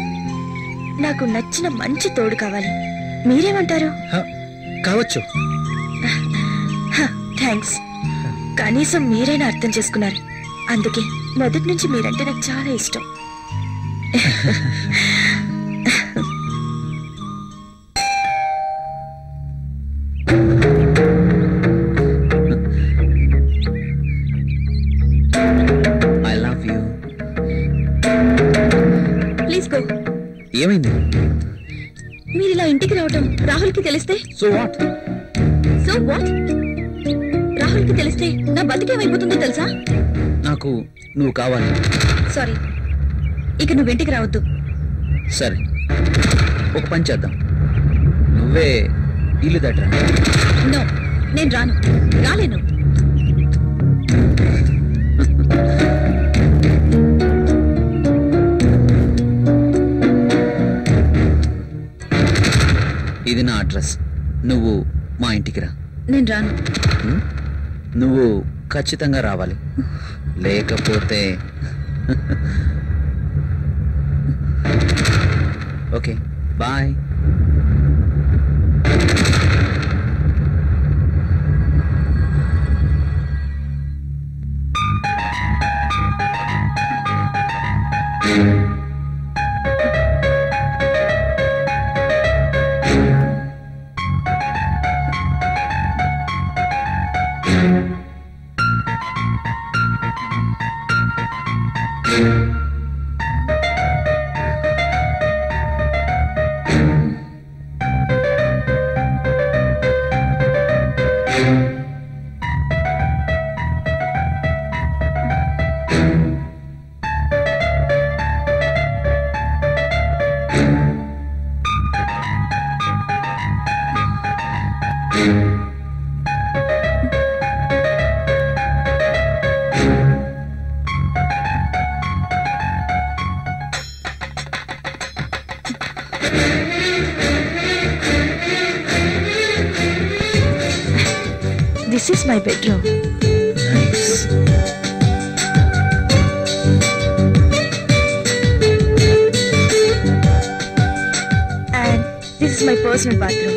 నాకు నచ్చిన మంచి తోడు కావాలి. మీరేమంటారు? కావచ్చు. థ్యాంక్స్. కనీసం మీరైనా అర్థం చేసుకున్నారు. అందుకే మొదటి నుంచి మీరంటే నాకు చాలా ఇష్టం. I love you. Please go. ఏమైంది? మీరు ఇలా ఇంటికి రావటం రాహుల్ కి తెలిస్తే? So what? రాహుల్ కి తెలిస్తే నా బతికేమైపోతుందో తెలుసా? నాకు నువ్వు కావాలి. సారీ, ఇక నువ్వు ఇంటికి రావద్దు. సరే, ఒక పని చేద్దాం. నువ్వే ఇల్లు దట్రా. నో, నేను రాను, రాలేను. ఇది నా అడ్రస్. నువ్వు మా ఇంటికి రా. నేను రాను. నువ్వు ఖచ్చితంగా రావాలి, లేకపోతే okay bye. This is my bedroom. Nice. And this is my personal bathroom.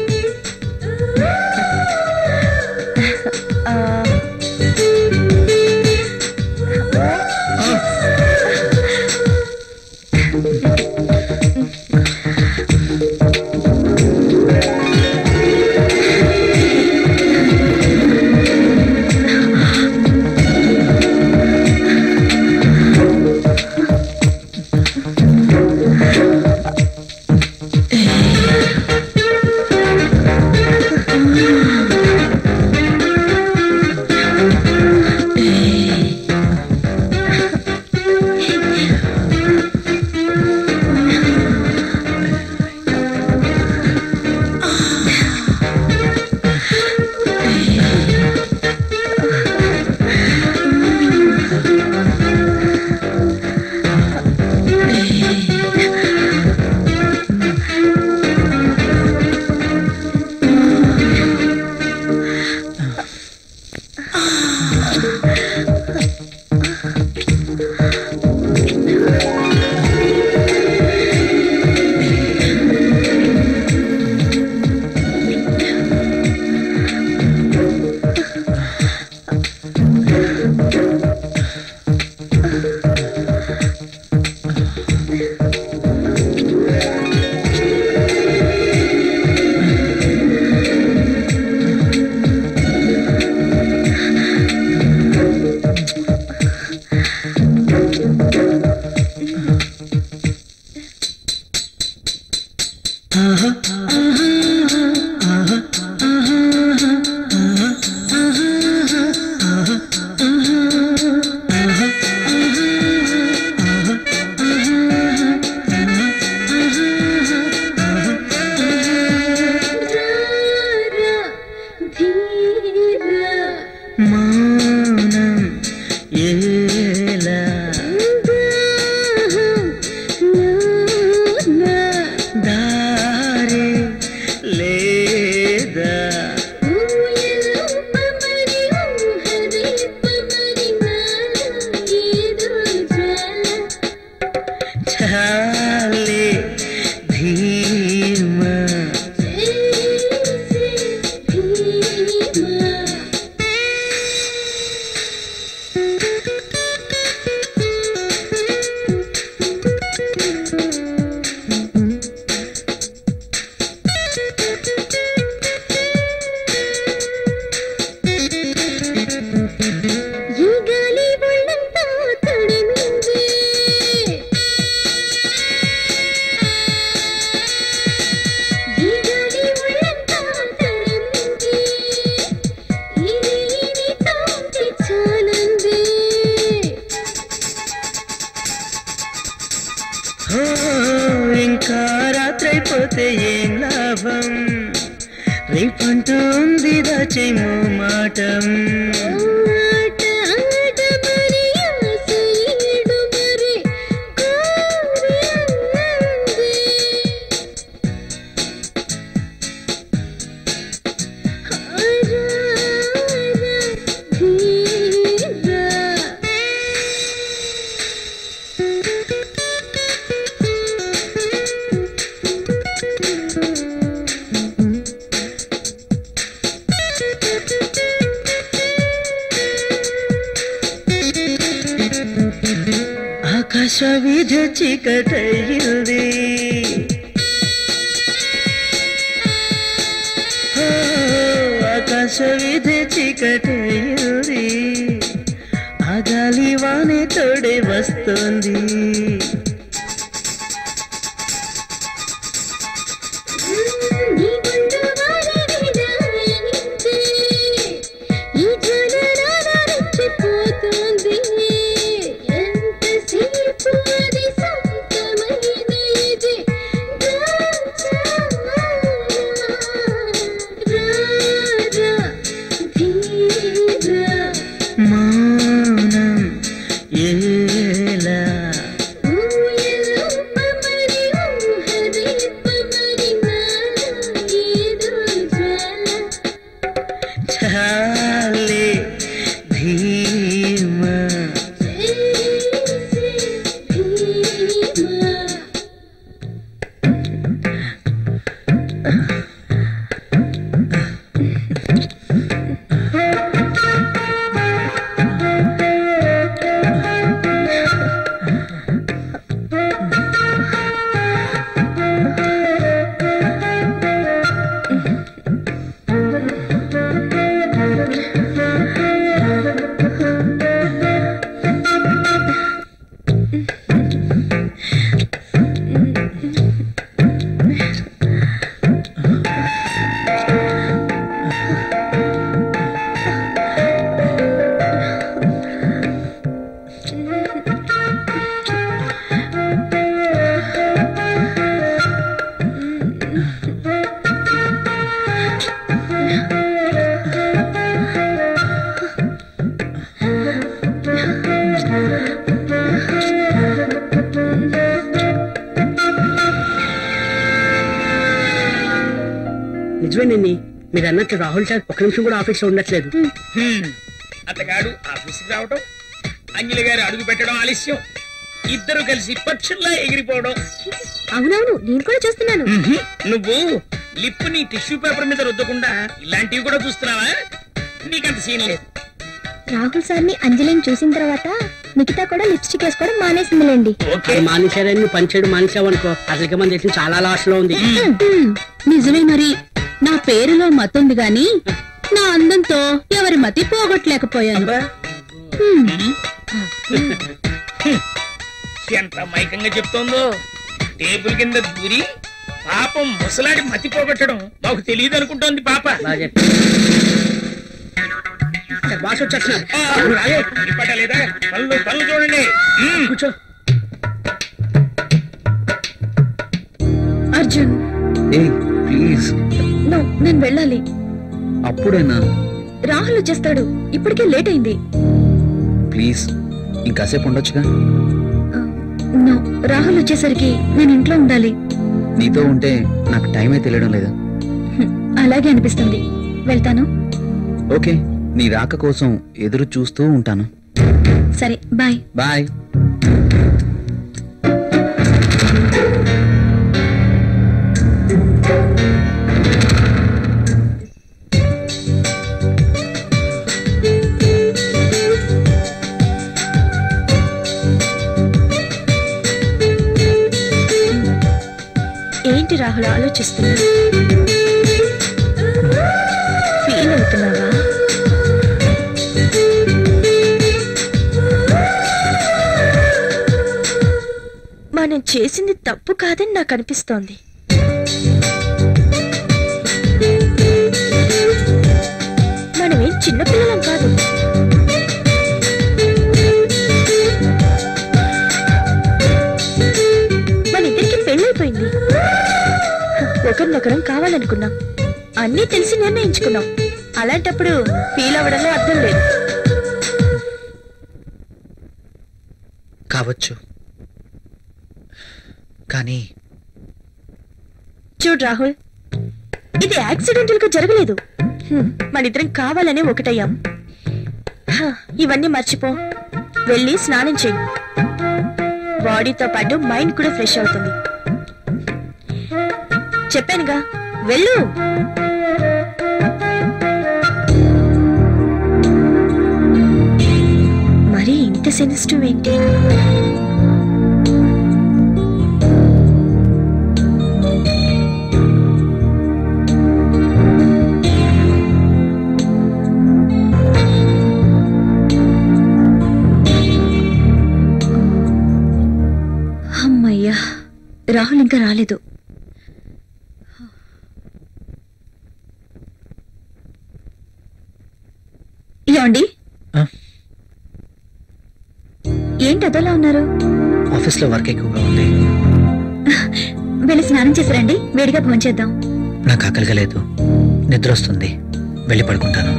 రేపంటుంది దాచేమో మాటం ఆకాశ విధ చీకటయింది ఆకాశ విధ చీకటయింది ఆ గాలి వానే తోడే వస్తుంది మౌనం ఏలా చాలే ధీమా నిజమేనండి మీరు అన్నట్టు రాహుల్ సార్ ఒక్క నిమిషం కూడా ఆఫీస్ లో ఉండట్లేదు. అతగాడు ఆఫీస్కి రావటం, అంజలి గారు అడుగు పెట్టడం ఆలస్యం, ఇద్దరు కలిసి పక్షుల్లా ఎగిరిపోవడం. అవునవును, నేను కూడా చూస్తున్నాను. నువ్వు లిప్ ని టిష్యూ పేపర్ మీద రుద్దకుండా ఇలాంటివి కూడా చూస్తున్నావా? నీకంత సీన్ లేదు. రాహుల్ సార్ని అంజలిని చూసిన తర్వాత మిగతా కూడా లిప్స్టిక్ వేసుకోవడం మానేసిందిలేండి. మానేశారని నువ్వు పనిచేయడం మానేసావనుకో అసలుకి మన దేశం చాలా లాస్ లో ఉంది. నిజమే, మరి నా పేరులో మతుంది గాని నా అందంతో ఎవరి మతి పోగొట్టలేకపోయాను. ఎంత మైకంగా చెప్తోందో. టేబుల్ కింద దూరి పాపం ముసలాడి మతి పోగొట్టడం మాకు తెలియదు అనుకుంటోంది పాప. బాస్ వచ్చేస్తున్నారు. లేదా పళ్ళు పళ్ళు చూడండి. కూర్చో. అర్జున్ ప్లీజ్, నేను వెళ్ళాలి. అప్పుడేనా? రాహుల్ వచ్చేస్తాడు, ఇప్పటికే లేట్ అయింది. ప్లీజ్ ఇంకాసేపు ఉండొచ్చుగా. నో, రాహుల్ వచ్చేసరికి నేను ఇంట్లో ఉండాలి. నీతో ఉంటే నాకు టైమే తెలియడం లేదు. అలాగే అనిపిస్తుంది. వెళ్తాను. ఓకే, నీ రాక కోసం ఎదురు చూస్తూ ఉంటాను. సరే, బాయ్. బాయ్. ఏంటి రాహుల్ ఆలోచిస్తున్నా? ఫీల్ అవుతున్నావా? మనం చేసింది తప్పు కాదని నాకు అనిపిస్తోంది. మనమేం చిన్నపిల్లలం కాదు. మన ఇద్దరికి పెళ్ళైపోయింది. ఒకరినొకరం కావాలనుకున్నాం. అన్నీ తెలిసి నిర్ణయించుకున్నాం. అలాంటప్పుడు ఫీల్ అవ్వడంలో అర్థం లేదు. కావచ్చు, కానీ చూడు రాహుల్, ఇది యాక్సిడెంటల్ గా జరగలేదు. మనిద్దరం కావాలనే ఒకటయ్యాం. ఇవన్నీ మర్చిపో, వెళ్ళి స్నానం చెయ్యి. బాడీతో పాటు మైండ్ కూడా ఫ్రెష్ అవుతుంది. చెప్పానుగా, వెళ్ళు. మరి ఇంత సెన్సిటివ్ ఏంటి? అమ్మయ్యా, రాహుల్ ఇంకా రాలేదు. ఏమండి, ఏంటి అదోలా ఉన్నారు? ఆఫీస్లో వర్క్ ఎక్కువగా ఉంది. వెళ్ళి స్నానం చేసిరండి, వేడిగా భోంచేద్దాం. నాకు ఆకలిగా లేదు, నిద్ర వస్తుంది, వెళ్ళి పడుకుంటాను.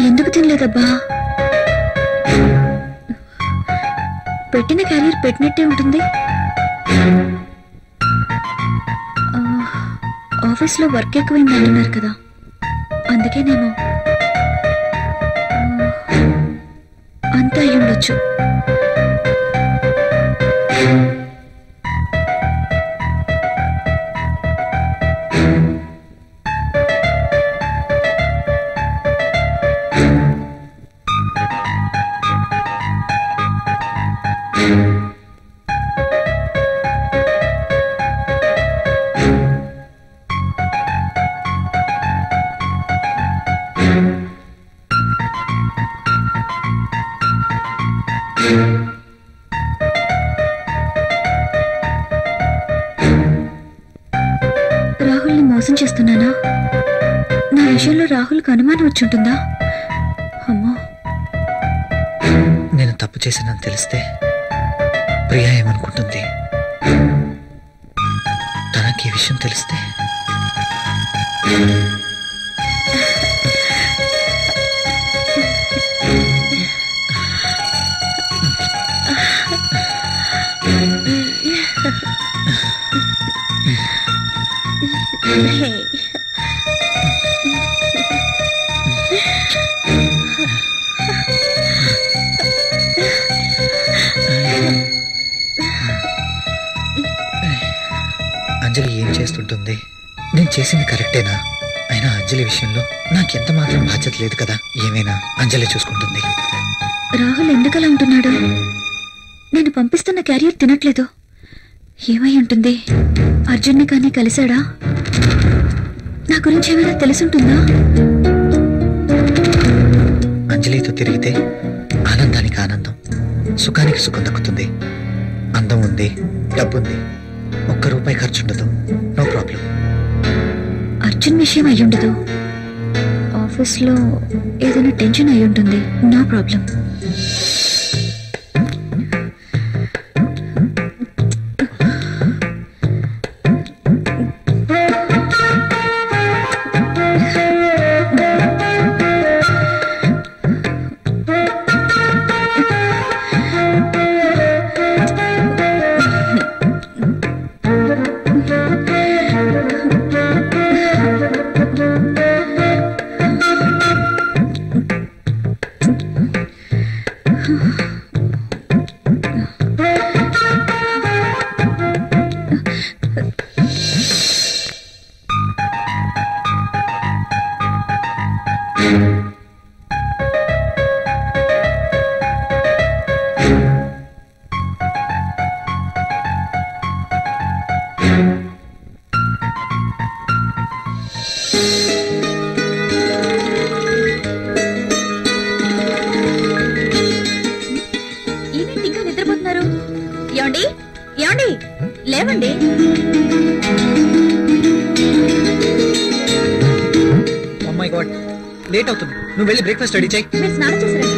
ఎందుకు తినలేదబ్బా? పెట్టిన క్యారియర్ పెట్టినట్టే ఉంటుంది. ఆఫీస్లో వర్క్ ఎక్కువైంది అంటున్నారు కదా, అందుకేనేమో. అంతా అయి ఉండొచ్చు. రాహుల్ని మోసం చేస్తున్నానా? నా విషయంలో రాహుల్కి అనుమానం వచ్చుంటుందా? అమ్మో, నేను తప్పు చేసినని తెలిస్తే ప్రియా ఏమనుకుంటుంది? తనకి ఈ విషయం తెలిస్తే? అంజలి ఏం చేస్తుంటుంది? నేను చేసింది కరెక్టేనా? అయినా అంజలి విషయంలో నాకెంత మాత్రం బాధ్యత లేదు కదా. ఏమైనా అంజలి చూసుకుంటుంది. రాహుల్ ఎందుకలా ఉంటున్నాడు? నేను పంపిస్తున్న క్యారియర్ తినట్లేదు. ఏమై ఉంటుంది? అర్జున్ని కానీ కలిశాడా? నా గురించి ఏమైనా తెలుసుంటుందా? అంజలితో తిరిగితే ఆనందానికి ఆనందం, సుఖానికి సుఖం దక్కుతుంది. అందం ఉంది, డబ్బుంది, ₹1 ఖర్చు ఉండదు. No problem. అర్జున్ విషయం అయ్యుండదు. ఆఫీస్లో ఏదైనా టెన్షన్ అయి ఉంటుంది. No problem. లేట్ అవుతుంది. నువ్వు వెళ్ళి బ్రేక్ఫాస్ట్ రెడీ చేయి. మీరు స్నానం చేశారండి.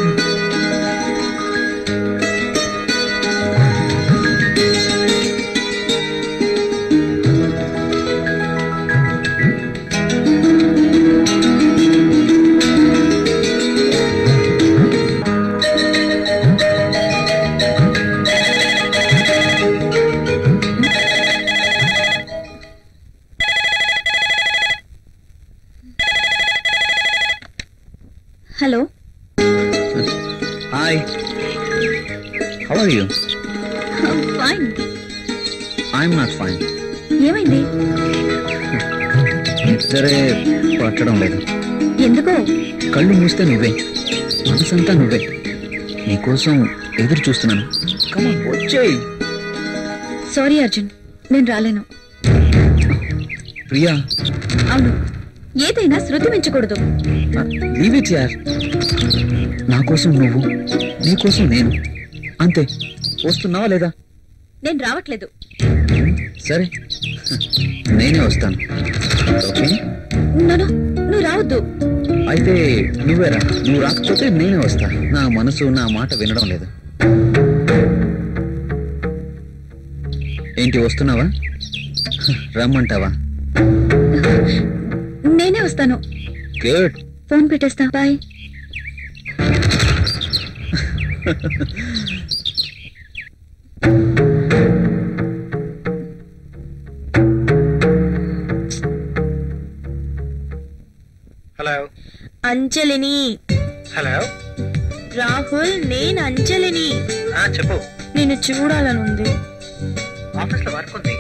Hello. Hi, how are you? Fine. I'm not fine. ఏమైంది? నిద్రే పట్టడం లేదు. ఎందుకో? కళ్ళు మూస్తే నువ్వే, మనసంతా నువ్వే. నీకోసం ఎదురు చూస్తున్నాను. కమాన్ వచ్చేయ్. సారీ అర్జున్, నేను రాలేను. ప్రియా. అవును, ఏదైనా శృతి మించకూడదు. లీవ్ ఇట్ యార్. నా కోసం నువ్వు, నీ కోసం నేను, అంతే. వస్తున్నావా లేదా? నేను రావట్లేదు. సరే, నేనే వస్తాను. ఓకే? నువ్వు రావద్దు. అయితే నువ్వేరా. నువ్వు రాకపోతే నేనే వస్తా. నా మనసు నా మాట వినడం లేదు. ఏంటి, వస్తున్నావా? రమ్మంటావా? నేనే వస్తాను. గుడ్. ఫోన్ పెట్టేస్తా. బాయ్. హలో. అంజలిని. హలో రాహుల్, నేను అంజలిని. చెప్పు. నిన్ను చూడాలనుంది. ఆఫీస్ లో వర్క్ ఉంది.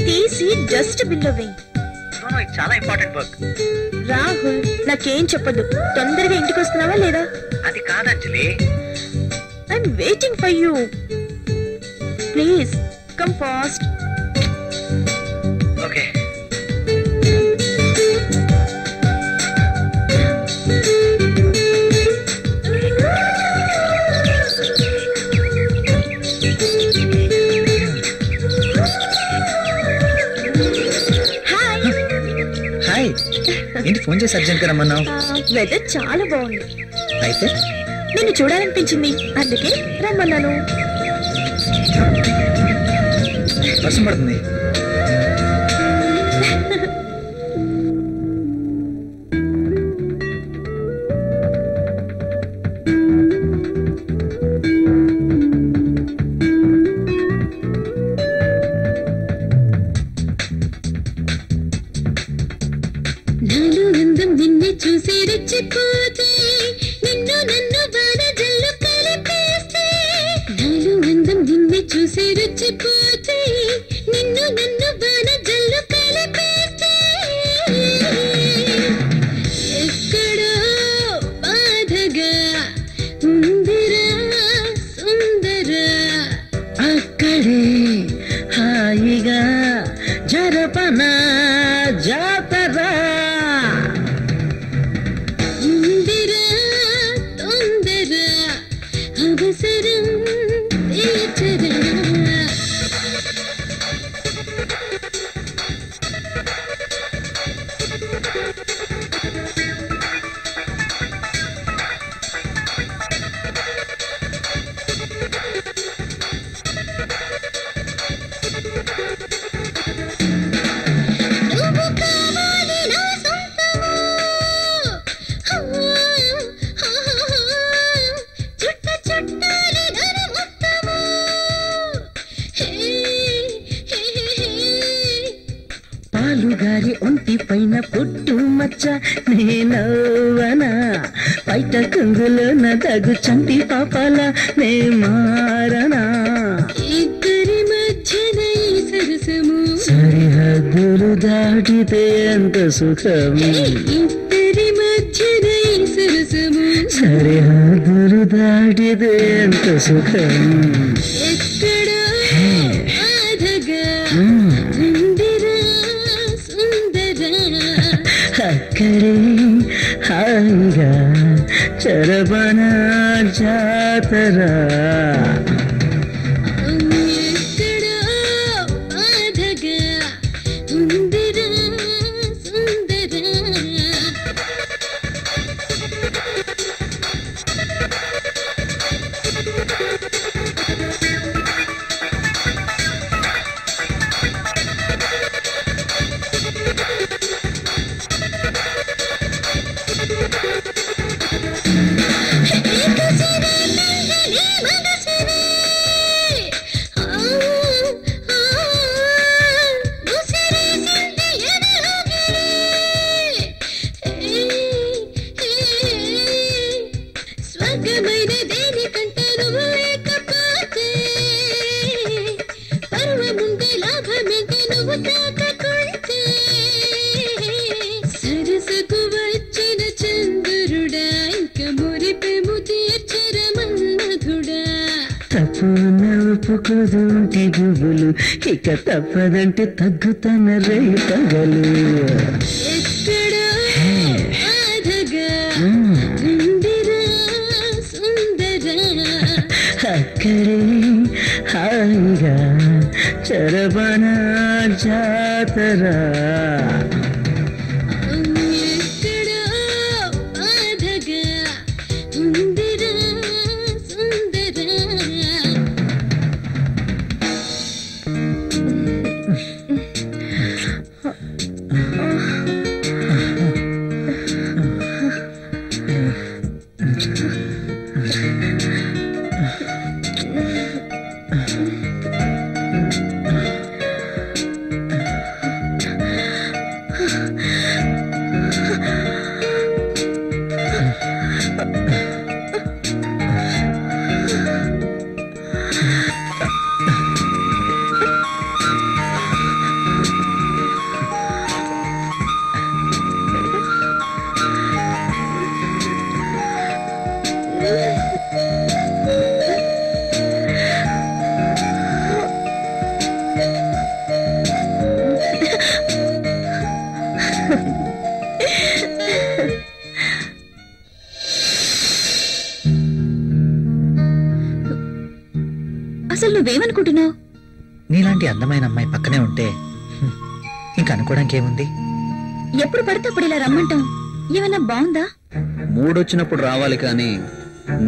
తీసి డస్ట్ బిన్ లో వెయ్యి. ఇది చాలా ఇంపార్టెంట్ వర్క్. రాహుల్, నాకేం చెప్పొద్దు. తొందరగా ఇంటికి వస్తున్నావా లేదా? అది కాదు Anjali. I'm waiting for you. Please come fast. Okay. Hi. ఏంటి ఫోన్ చేసి అర్జెంట్ గా రమ్మన్నావు? వెదర్ చాలా బాగుంది. అయితే నిన్ను చూడాలనిపించింది, అందుకే రమ్మన్నాను. వర్షం పడుతుంది. నిన్ను చూసి రెచ్చిపోతే, నిన్ను నన్ను బాణ జల్లు కలిపేస్తే. నాలు అందం నిన్ను చూసి రెచ్చిపోతే, నిన్ను నన్ను బాణ జల్లు కలిపేస్తే. ఎక్కడో బాధగా ఉందిరా సుందరా, అక్కడే హాయిగా జరపనా జాతరా. ఉందిరా తొందర అవసరం తీర్చరా. నువ్వు కావాలి నా సొంతము. చుట్ట చుట్టాలి ధర మొత్తము. పాలుగారి ఒంటి పైన పుట్టు మచ్చ నేనవనా, బయట కంగులోన తగు చంటి పాపాల నే మారనా. ఇద్దరి మధ్యన ఈ సరసము, సరిహద్దులు దాటితే ఎంత సుఖము. ఇద్దరి మధ్యన ఈ సరసము, సరిహద్దులు దాటితే ఎంత సుఖము. ఎక్కడో బాధగా ఉందిరా సుందరా. అక్కడే హాయిగా చరబనా జాతరా. ఎక్కడో బాధగా ఉందిరా సుందరా. ఒప్పుకోదుంటే గుబులు ఇక తప్పదంటే తగ్గుతన రే పగలు అక్కడే హాయిగా చరబన జాతరా అసలు నువ్వేమనుకుంటున్నావు? నీలాంటి అందమైన అమ్మాయి పక్కనే ఉంటే ఇంక అనుకోవడానికి ఏముంది? ఎప్పుడు పడితే అప్పుడు ఇలా రమ్మంటాం ఏమన్నా బాగుందా? మూడొచ్చినప్పుడు రావాలి కానీ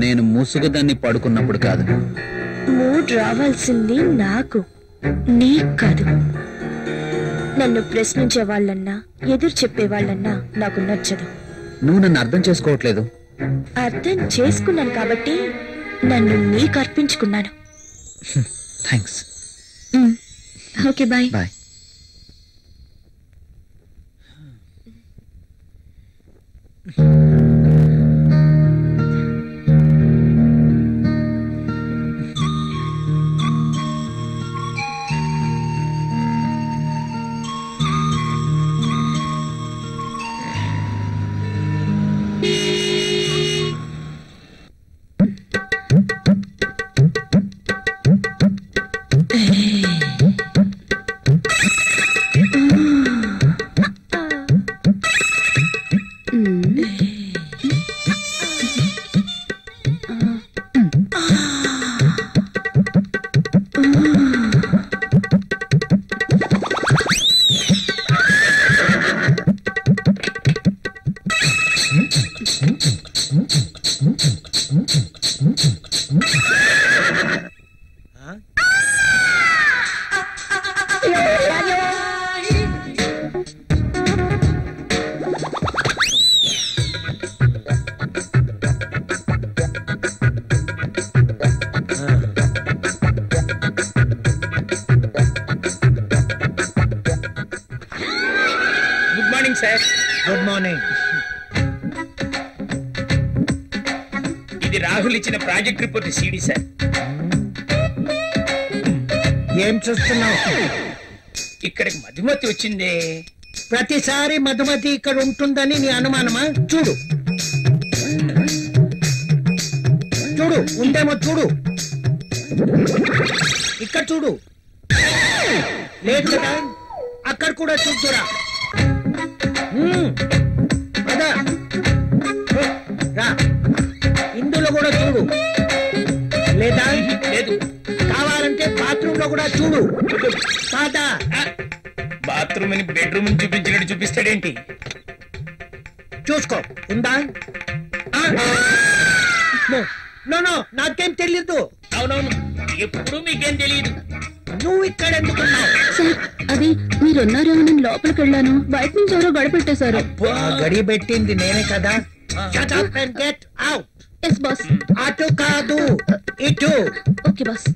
నేను ముసుగుదాన్ని పడుకున్నప్పుడు కాదు. మూడ్ రావాల్సింది నాకు, నీకు కాదు. నన్ను ప్రశ్నించే వాళ్ళన్నా ఎదురు చెప్పే వాళ్ళన్నా నాకు నచ్చదు. నువ్వు నన్ను అర్థం చేసుకోవట్లేదు. అర్థం చేసుకున్నాను కాబట్టి నన్ను నీకు అర్పించుకున్నాను. Thanks. Okay bye. Bye. Good morning sir. Good morning. ఇది రాహుల్ ఇచ్చిన ప్రాజెక్ట్ రిపోర్ట్ సీడీ సార్. ఏం చూస్తున్నావు? ఇక్కడికి మధుమతి వచ్చిందే. ప్రతిసారి మధుమతి ఇక్కడ ఉంటుందని నీ అనుమానమా? చూడు చూడు, ఉందేమో చూడు. ఇక్కడ చూడు, లేదు కదా. అక్కడ కూడా చూద్దురా. అదా రా, ఇందులో కూడా చూడు. లేదా? లేదు. కావాలంటే బాత్రూమ్ లో కూడా చూడు. కాదా? బాత్రూమ్ అని బెడ్రూమ్ చూపించినట్టు చూపిస్తాడేంటి? చూసుకో, ఉందా? నో నో, నాకేం తెలియదు. అవునవును, ఎప్పుడు మీకేం తెలియదు. నువ్వు ఇక్కడ ఎందుకున్నావు? సార్ అది మీరున్నారేమో నేను లోపలికి వెళ్ళాను. బయట నుంచి ఎవరో గడిపెట్టేశారు. గడి పెట్టింది నేనే కదా. Shut up and get out. Yes boss. అటు కాదు, ఇటు. Okay boss.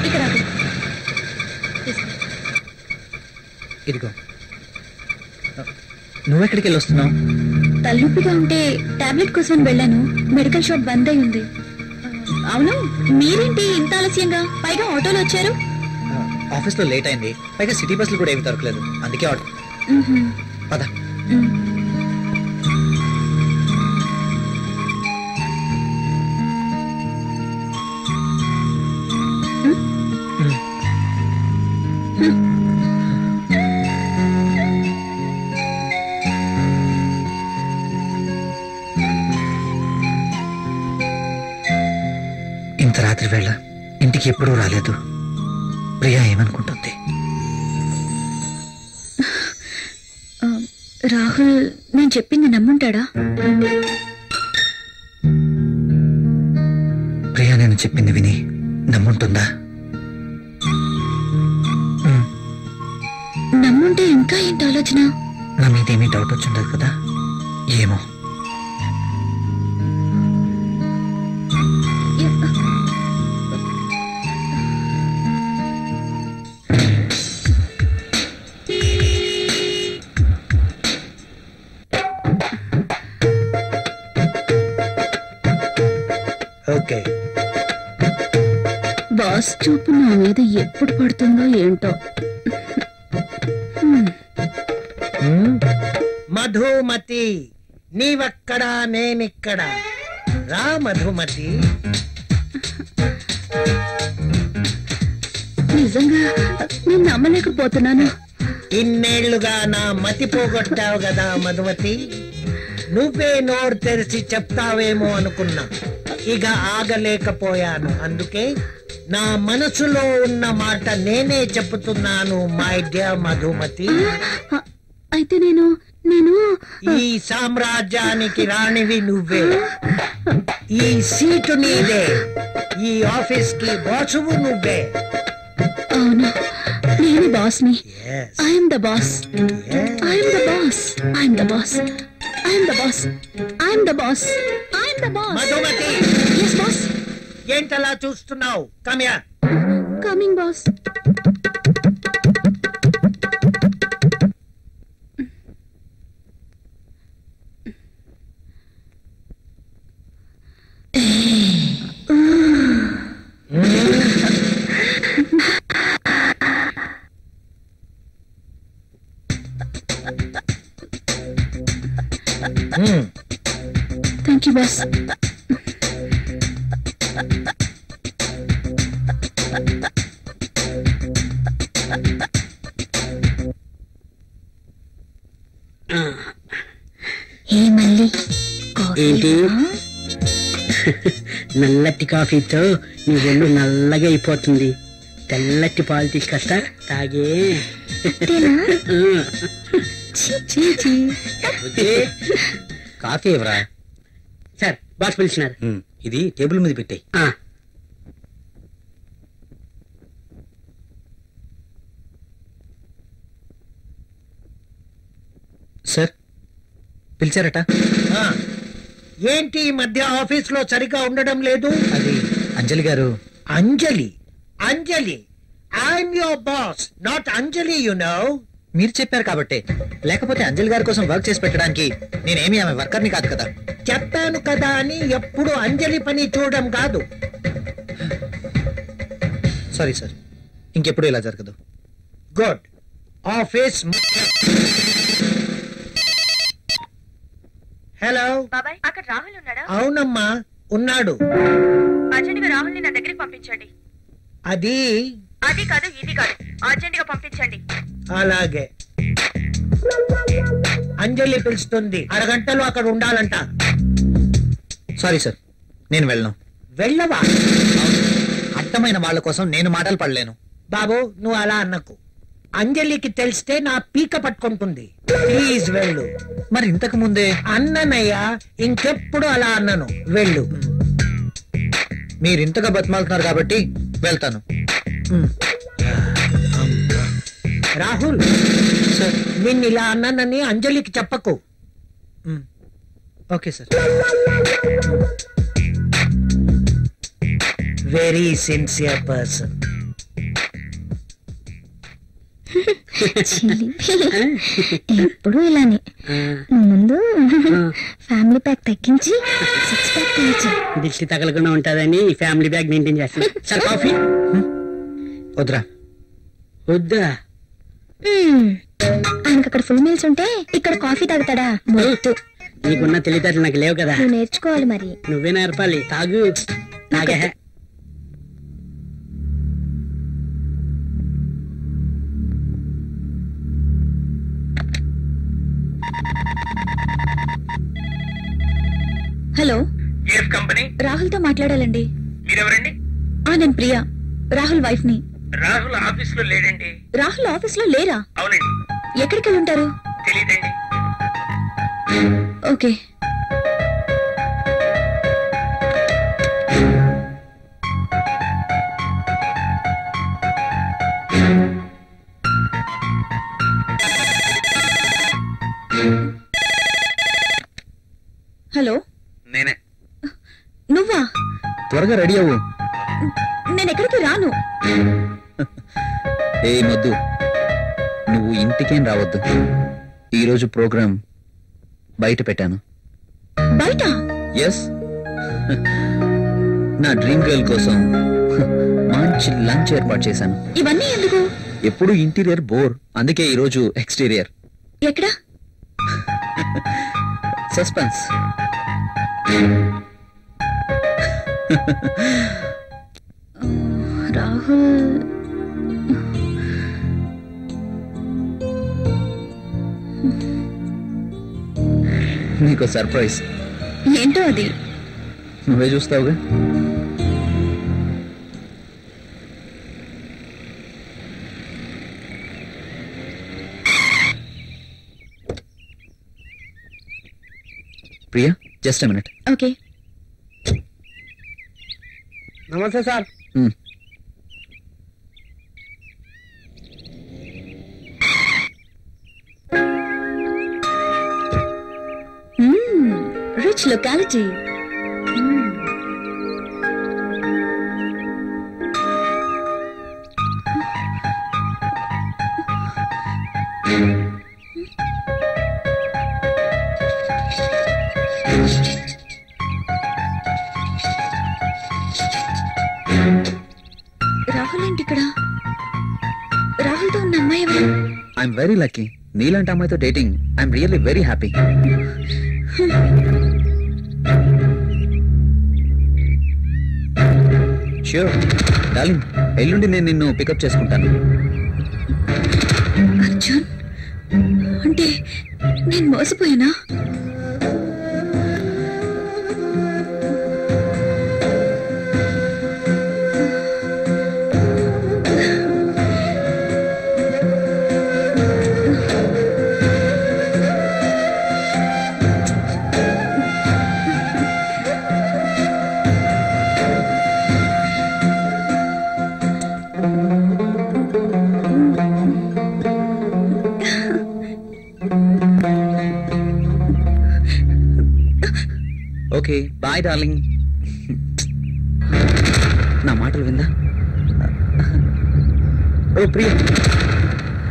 ఇక్కడ ఆగు. ఇదిగో. నువ్వెక్కడికి వెళ్ళి వస్తున్నావు? తలనొప్పిగా ఉంటే టాబ్లెట్ కోసం వెళ్ళాను. మెడికల్ షాప్ బంద్ అయి ఉంది. అవును, మీరేంటి ఇంత ఆలస్యంగా, పైగా ఆటోలో వచ్చారు? ఆఫీస్ లో లేట్ అయింది, పైగా సిటీ బస్సులు కూడా ఏమి దొరకలేదు, అందుకే ఆటో. పద. ఇంత రాత్రి వేళ ఇంటికి ఎప్పుడూ రాలేదు. ప్రియా ఏమనుకుంటుంది? రాహుల్ నేను చెప్పింది నమ్ముంటాడా? ప్రియా నేను చెప్పింది విని నమ్ముంటుందా? నమ్ముంటే ఇంకా ఏంటి ఆలోచన? నా మీదేమీ డౌట్ వచ్చిండదు కదా? ఏమో. ఓకే. బాస్ చూపు నా మీద ఎప్పుడు పడుతుందో ఏంటో. మధుమతి, నీవక్కడా నేనిక్కడా. రా మధుమతి. నిజంగా నేను నమ్మలేకపోతున్నాను. ఇన్నేళ్లుగా నా మతి పోగొట్టావు కదా మధుమతి. నువ్వే నోరు తెరిచి చెప్తావేమో అనుకున్నా, ఇక ఆగలేకపోయాను. అందుకే నా మనసులో ఉన్న మాట నేనే చెప్తున్నాను మై డియర్ మధుమతి. అయితే నేను ఈ సామ్రాజ్యానికి రాణివి నువ్వే. ఈ సీటు నీదే. ఈ ఆఫీస్ కి బాసువు నువ్వే. అవును, నేను బాస్ని. Yes. I'm the boss. Yes. I'm the boss. I'm the boss. I'm the boss. I'm the boss. I'm the boss. Madhumati, yes boss. ఏంటలా చూస్తున్నావు? Come here. Coming boss. Thank you boss. మళ్ళీ ఏంటి నల్లటి కాఫీతో నీ ఒళ్ళు నల్లగా అయిపోతుంది. తెల్లటి పాలు తీసుకొస్తా, తాగే. కాఫీ ఎవరా? సార్ బాస్ పిలిచినారు. ఇది టేబుల్ మీద పెట్టాయి. సార్ పిలిచారట. ఏంటి ఈ మధ్య ఆఫీస్ లో సరిగా ఉండడం లేదు? అది Anjali garu. Anjali? Anjali, I'm your boss, not Anjali, you know. మీరు చెప్పారు కాబట్టి, లేకపోతే అంజలి గారి కోసం వర్క్ చేసి పెట్టడానికి నేనేమి ఆమె వర్కర్ని కాదు కదా. చెప్పాను కదా అని ఎప్పుడు అంజలి పని చూడడం కాదు. సారీ సార్, ఇంకెప్పుడు ఇలా జరగదు. గుడ్. ఆఫీస్. హలో బాబాయ్, అక్కడ రాహుల్ ఉన్నాడా? అవునమ్మా, ఉన్నాడు. అర్జెంట్ రాహుల్ ని నా దగ్గరికి పంపించండి. అది కాదు, ఇది కాదు, అర్జెంట్ గా పంపించండి. అలాగే. అంజలి పిలుస్తుంది, అరగంటలో అక్కడ ఉండాలంట. సారీ సార్, నేను వెళ్ళను. వెళ్ళవా? అర్థమైన వాళ్ళ కోసం నేను మాటలు పడలేను. బాబు, నువ్వు అలా అన్నకు. అంజలికి తెలిస్తే నా పీక పట్టుకుంటుంది. ప్లీజ్ వెళ్ళు. మరి ఇంతకు ముందే అన్ననయ్యా, ఇంకెప్పుడు అలా అన్నను. వెళ్ళు. మీరు ఇంతగా బతిమాలుతున్నారు కాబట్టి వెళ్తాను. రాహుల్ సార్. నిన్ను ఇలా అన్నానని అంజలికి చెప్పకు. Okay sir. Very sincere person. ఎప్పుడు ఇలానే ముందు ఫ్యామిలీ ప్యాక్ తగ్గించి 6 ప్యాక్ తినచ్చు. దిష్టి తగలకుండా ఉంటుందని ఫ్యామిలీ బ్యాగ్ మెయింటైన్ చేస్తాను. సార్ కాఫీ వద్దురా. వద్దా? ఆయనకు అక్కడ ఫుల్ మీల్స్ ఉంటే ఇక్కడ కాఫీ తాగుతాడా? మొద్దు. నీకున్న తెలివితేటలు నాకు లేవు కదా. నువ్వు నేర్చుకోవాలి మరి. నువ్వే నేర్పాలి. తాగు. తాగే. Hello, AF company. రాహుల్ తో మాట్లాడాలండి. మీరెవరండి? నేను ప్రియా, రాహుల్ వైఫ్ ని. రాహుల్ ఆఫీస్ లో లేడండి. రాహుల్ ఆఫీస్ లో లేరా? అవునండి. ఎక్కడికి వెళ్ళి ఉంటారు? తెలీదండి. ఓకే. హలో, నేనే. నువ్వా? త్వరగా రెడీ అవ్వు. నేను ఎక్కడికి రాను. ఏ మొద్దు, నువ్వు ఇంటికేం రావద్దు. ఈరోజు ప్రోగ్రాం బయట పెట్టాను. బయట? ఎస్, నా డ్రీమ్ గర్ల్ కోసం మంచి లంచ్ ఏర్పాటు చేశాను. ఇవన్నీ ఎందుకు? ఎప్పుడు ఇంటీరియర్ బోర్, అందుకే ఈరోజు ఎక్స్టీరియర్. ఎక్కడ? సస్పెన్స్. రాహుల్ నీకు సర్ప్రైజ్. ఏంటో అది? నువ్వే చూస్తావుగా. Priya, just a minute. Okay. నమస్తే సార్. Rich locality. రాహుల్ ఏంటి ఇక్కడ? రాహుల్తో ఉన్న అమ్మాయి ఎవరు? I'm very lucky. నీలాంటి అమ్మాయితో dating. I'm really very happy. Sure darling, ఎల్లుండి నేను నిన్ను పికప్ చేసుకుంటాను. అర్జున్, అంటే నేను మోసపోయానా? Okay bye darling. నా మాటలు విందా? ఓ ప్రియా,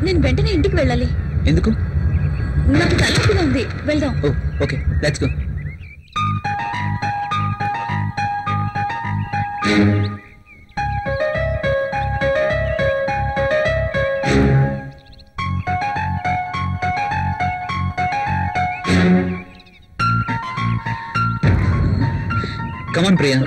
నేను వెంటనే ఇంటికి వెళ్ళాలి. ఎందుకు? నాకు తలనొప్పిగా ఉంది. వెళ్దాం. Oh okay, let's go. Come on, Priya.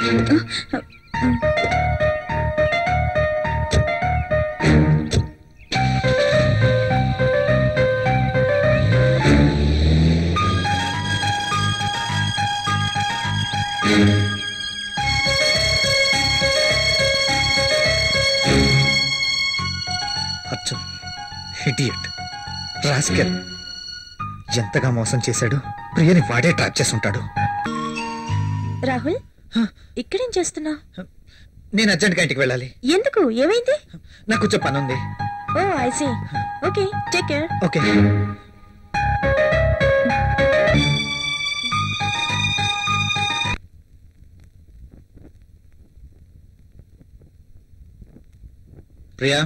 Arjun, idiot, rascal. ఎంతగా మోసం చేశాడు. ప్రియని వాడే ట్రాప్ చేసుంటాడు. రాహుల్, ఇక్కడేం చేస్తున్నా? నేను అర్జెంట్గా ఇంటికి వెళ్ళాలి. ఎందుకు? ఏమైంది? నాకు కొంచెం పని ఉంది. Oh I see. Okay, take care. Okay. Priya,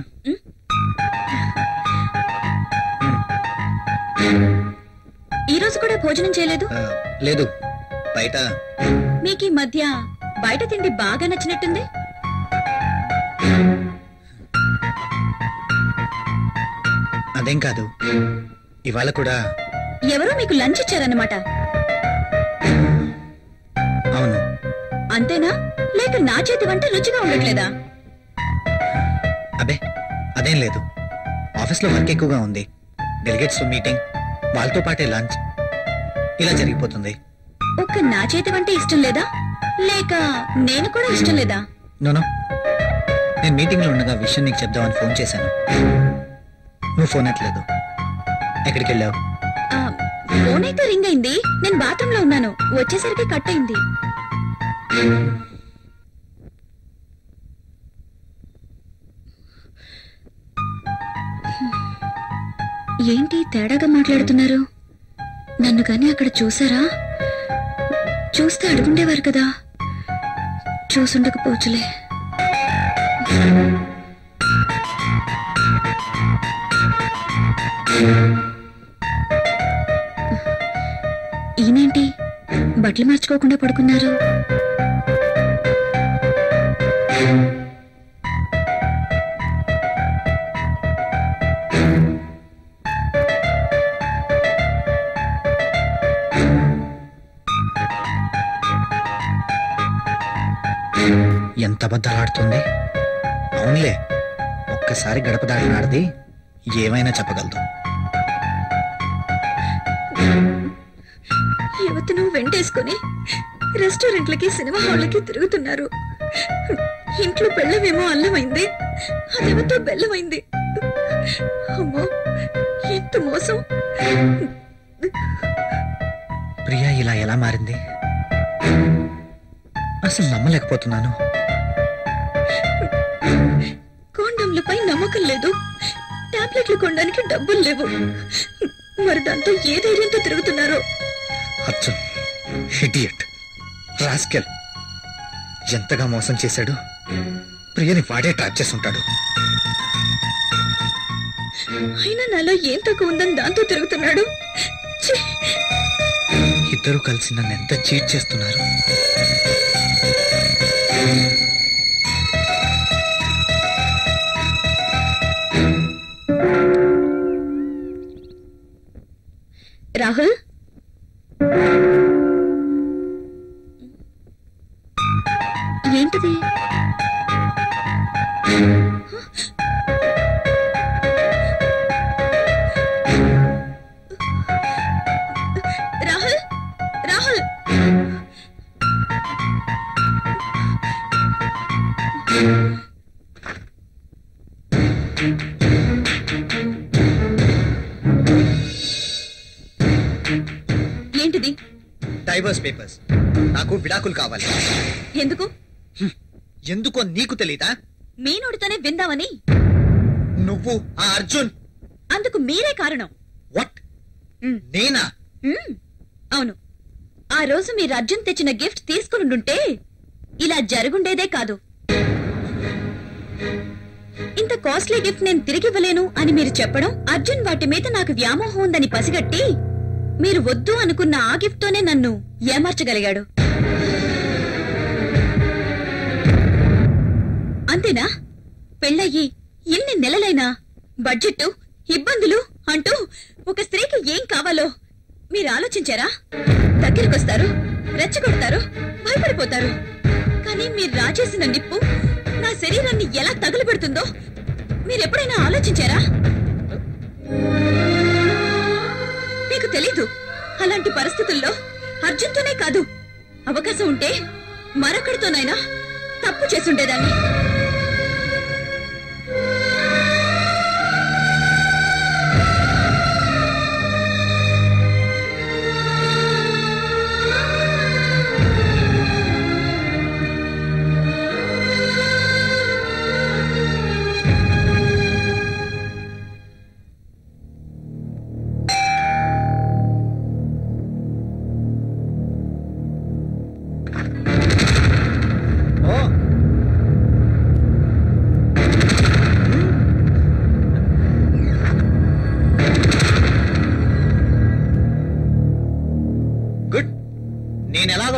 ఈ రోజు కూడా భోజనం చేయలేదు? లేదు, బయట. మీకు ఈ మధ్య బయట తిండి బాగా నచ్చినట్టుంది. అదేం కాదు, ఇవాళ కూడా ఎవరో మీకు లంచ్ ఇచ్చారన్నమాట. అవును. అంతేనా, లేక నా చేతి వంట రుచిగా ఉండట్లేదా? అబే అదేం లేదు, ఆఫీస్లో వర్క్ ఎక్కువగా ఉంది, డెలిగేట్స్ మీటింగ్, వాళ్ళతో పాటే లంచ్, ఇలా జరిగిపోతుంది. ఒక్క నా చేతి వంట ఇష్టం లేదా, లేక నేను కూడా ఇష్టం లేదా? నోనో, నేను మీటింగ్ లో ఉండగా విషయం నీకు చెప్దామని ఫోన్ చేశాను, నువ్వు ఫోన్ ఎట్లేదు. ఎక్కడికి వెళ్ళావు? ఫోన్ అయితే రింగ్ అయింది, నేను బాత్రూమ్ లో ఉన్నాను, వచ్చేసరికి కట్ అయింది. ఏంటి తేడాగా మాట్లాడుతున్నారు? నన్ను కానీ అక్కడ చూసారా? చూస్తే అడుగుండేవారు కదా. చూసుండకపోవచ్చులే. ఈయనేంటి బట్టలు మార్చుకోకుండా పడుకున్నారు? ఎంత అబద్ధాలాడుతుంది. అవునులే, ఒక్కసారి గడప దాటినాడిది ఏమైనా చెప్పగలదు. యువతను వెంటేసుకుని రెస్టారెంట్లకి, సినిమా హాళ్ళకి తిరుగుతున్నారు. ఇంట్లో బెల్లమేమో అల్లమైంది, అదేమతో బెల్లమైంది. అమ్మో, ఎంత మోసం. ప్రియా ఇలా ఎలా మారింది అసలు నమ్మలేకపోతున్నాను. కాండంలపై నమ్మకం లేదు, టాబ్లెట్లు కొనడానికి డబ్బులు లేవు, మరి దాంతో ఏ ధైర్యంతో తిరుగుతున్నారో. అచ్చం ఇడియట్, రాస్కెల్, ఎంతగా మోసం చేశాడు. ప్రియని వాడే ట్రాప్ చేసుంటాడు. అయినా నాలో ఏం తక్కువ ఉందని దాంతో తిరుగుతున్నాడు. ఇద్దరు కలిసి నన్ను ఎంత చీట్ చేస్తున్నారు. రాహుల్, ఏంటిది? రాహుల్, రాహుల్, ఏంటిది? Divorce papers. నాకు విడాకులు కావాలి. ఎందుకు? ఎందుకో నీకు తెలీదా? మీ నోటితోనే విందామని. నువ్వు ఆ అర్జున్, అందుకు మీరే కారణం. వాట్? నేనా? అవును. ఆ రోజు మీరు అర్జున్ తెచ్చిన గిఫ్ట్ తీసుకునుంటే ఇలా జరుగుండేదే కాదు. ఇంత కాస్ట్లీ గిఫ్ట్ నేను తిరిగివ్వలేను అని మీరు చెప్పడం, అర్జున్ వాటి మీద నాకు వ్యామోహం ఉందని పసిగట్టి మీరు వద్దు అనుకున్న ఆ గిఫ్ట్ తోనే నన్ను ఏమార్చగలిగాడు. అంతేనా? పెళ్ళయ్యి ఎన్ని నెలలైనా బడ్జెట్, ఇబ్బందులు అంటూ ఒక స్త్రీకి ఏం కావాలో మీరు ఆలోచించారా? దగ్గరికొస్తారు, రెచ్చగొడతారు, భయపడిపోతారు. కానీ మీరు రాచేసిన నిప్పు నా శరీరాన్ని ఎలా తగులుపెడుతుందో మీరెప్పుడైనా ఆలోచించారా? మీకు తెలీదు. అలాంటి పరిస్థితుల్లో అర్జున్తోనే కాదు, అవకాశం ఉంటే మరొకడితోనైనా తప్పు చేసుండేదాన్ని.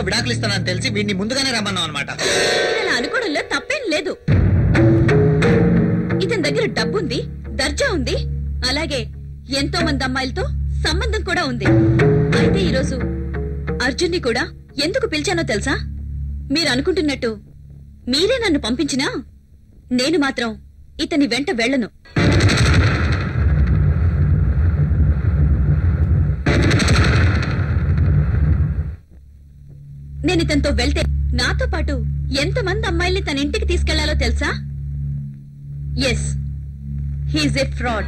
విడాకులు ఇస్తానని తెలిసి వీడిని ముందుగానే రమ్మన్నావు అనమాట. అలా అనుకోవడంలో తప్పేం లేదు. ఇతని దగ్గర డబ్బుంది, దర్జా ఉంది, అలాగే ఎంతో మంది అమ్మాయిలతో సంబంధం కూడా ఉంది. అయితే ఈరోజు అర్జున్ని కూడా ఎందుకు పిలిచానో తెలుసా? మీరు అనుకుంటున్నట్టు మీరే నన్ను పంపించినా నేను మాత్రం ఇతని వెంట వెళ్ళను. నేను ఇతనితో వెళ్తే నాతో పాటు ఎంతమంది అమ్మాయిల్ని తన ఇంటికి తీసుకెళ్లాలో తెలుసా? Yes, he's a fraud.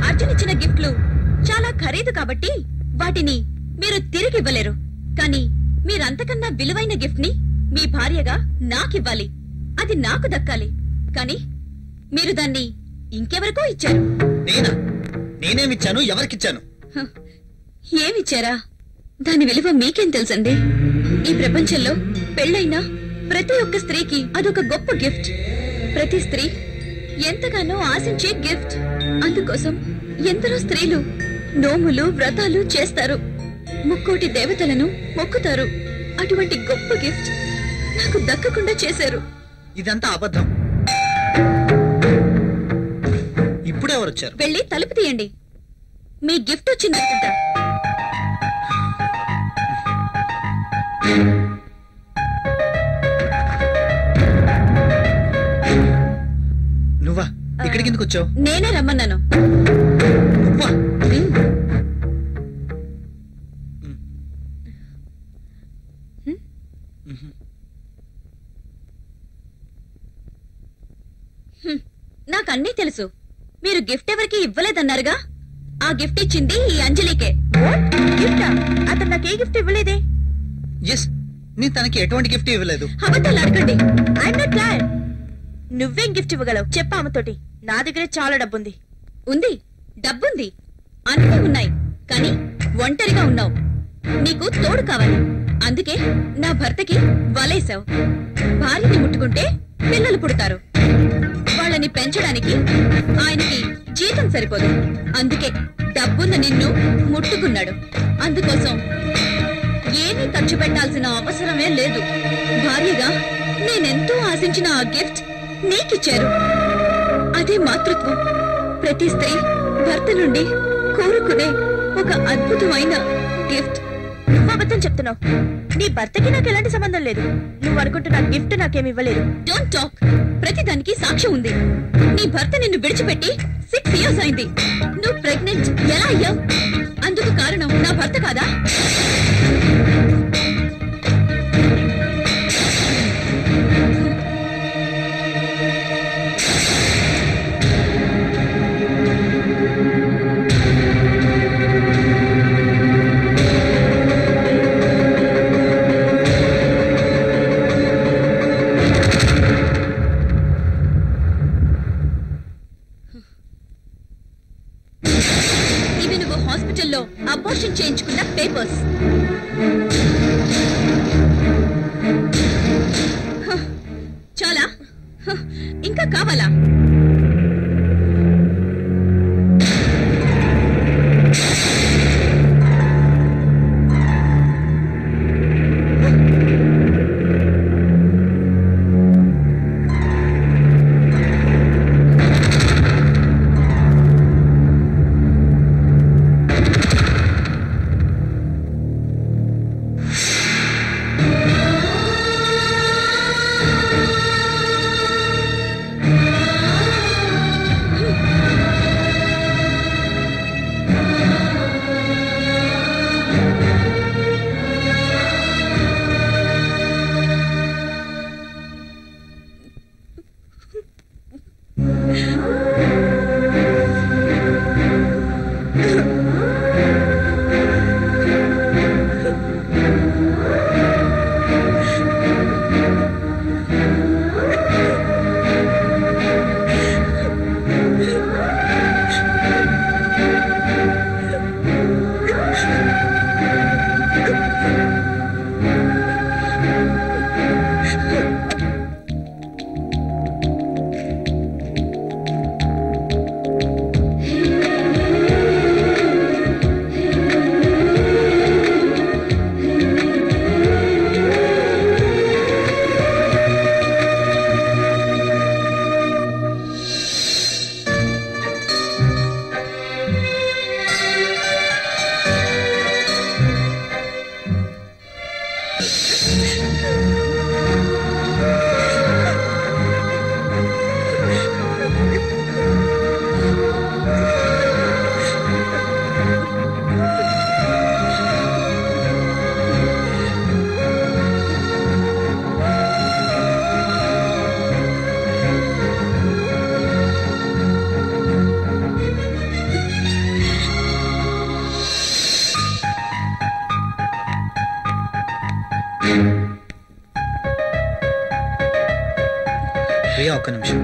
Arjun ఇచ్చిన గిఫ్ట్లు చాలా ఖరీదు కాబట్టి వాటిని మీరు తిరిగి ఇవ్వలేరు. కానీ మీరంతకన్నా విలువైన గిఫ్ట్ ని మీ భార్యగా నాకివ్వాలి. అది నాకు దక్కాలి. కానీ మీరు దాన్ని ఇంకెవరికో ఇచ్చారు. నేనేమిచ్చాను? ఎవరికిచ్చాను? ఏమిచ్చారా? దాని విలువ మీకేం తెలుసండి? ఈ ప్రపంచంలో పెళ్ళైన ప్రతి ఒక్క స్త్రీకి అదొక గొప్ప గిఫ్ట్. ప్రతి స్త్రీ ఎంతగానో ఆశించే గిఫ్ట్. అందుకోసం ఎందరో స్త్రీలు నోములు వ్రతాలు చేస్తారు, ముక్కోటి దేవతలను మొక్కుతారు. అటువంటి గొప్ప గిఫ్ట్ నాకు దక్కకుండా చేశారు. ఇదంతా అబద్ధం. ఇప్పుడు ఎవరు వచ్చారు? వెళ్ళి తలుపు తీయండి. మీ గిఫ్ట్ వచ్చిందనుకుంటా. నువ్వా? ఇక్కడికి ఎందుకు వచ్చావు? నేనే రమ్మన్నాను. నువ్వా? నాకన్నీ తెలుసు. మీరు గిఫ్ట్ ఎవరికి ఇవ్వలేదన్నారుగా? ఆ గిఫ్ట్ ఇచ్చింది ఈ అంజలికే. అతను నాకే గిఫ్ట్ ఇవ్వలేదే. ఎస్, నేను తనకి ఎటువంటి గిఫ్ట్ ఇవ్వలేదు. అబద్ధాలు అడగండి. I'm not glad. నువ్వేం గిఫ్ట్ ఇవ్వగలవు చెప్పు ఆమెతోటి. నా దగ్గరే చాలా డబ్బుంది. ఉంది, డబ్బుంది, అన్నీ ఉన్నాయి. కానీ ఒంటరిగా ఉన్నావు. నీకు తోడు కావాలి. అందుకే నా భర్తకి వలేశావు. భార్యని ముట్టుకుంటే పిల్లలు పుడతారు. వాళ్ళని పెంచడానికి ఆయనకి జీతం సరిపోదు. అందుకే డబ్బున్న నిన్ను ముట్టుకున్నాడు. అందుకోసం ఏమీ ఖర్చు పెట్టాల్సిన అవసరమే లేదు. భార్యగా నేనెంతో ఆశించిన ఆ గిఫ్ట్ నీకిచ్చారు. అదే మాతృత్వం. ప్రతి స్త్రీ భర్త నుండి కోరుకునే ఒక అద్భుతమైన గిఫ్ట్. నువ్వు అబద్ధం చెప్తున్నావు. నీ భర్తకి నాకు ఎలాంటి సంబంధం లేదు. నువ్వు అనుకుంటున్న గిఫ్ట్ నాకేమి ఇవ్వలేదు. Don't talk. ప్రతిదానికి సాక్ష్యం ఉంది. నీ భర్త నిన్ను విడిచిపెట్టి 6 years అయింది. నువ్వు ప్రెగ్నెంట్ ఎలా అయ్యావు? అందుకు కారణం నా భర్త కాదా? అబార్షన్ చేయించుకున్న పేపర్స్. చాలా? ఇంకా కావాలా? ప్రియా ఒక్క నిమిషం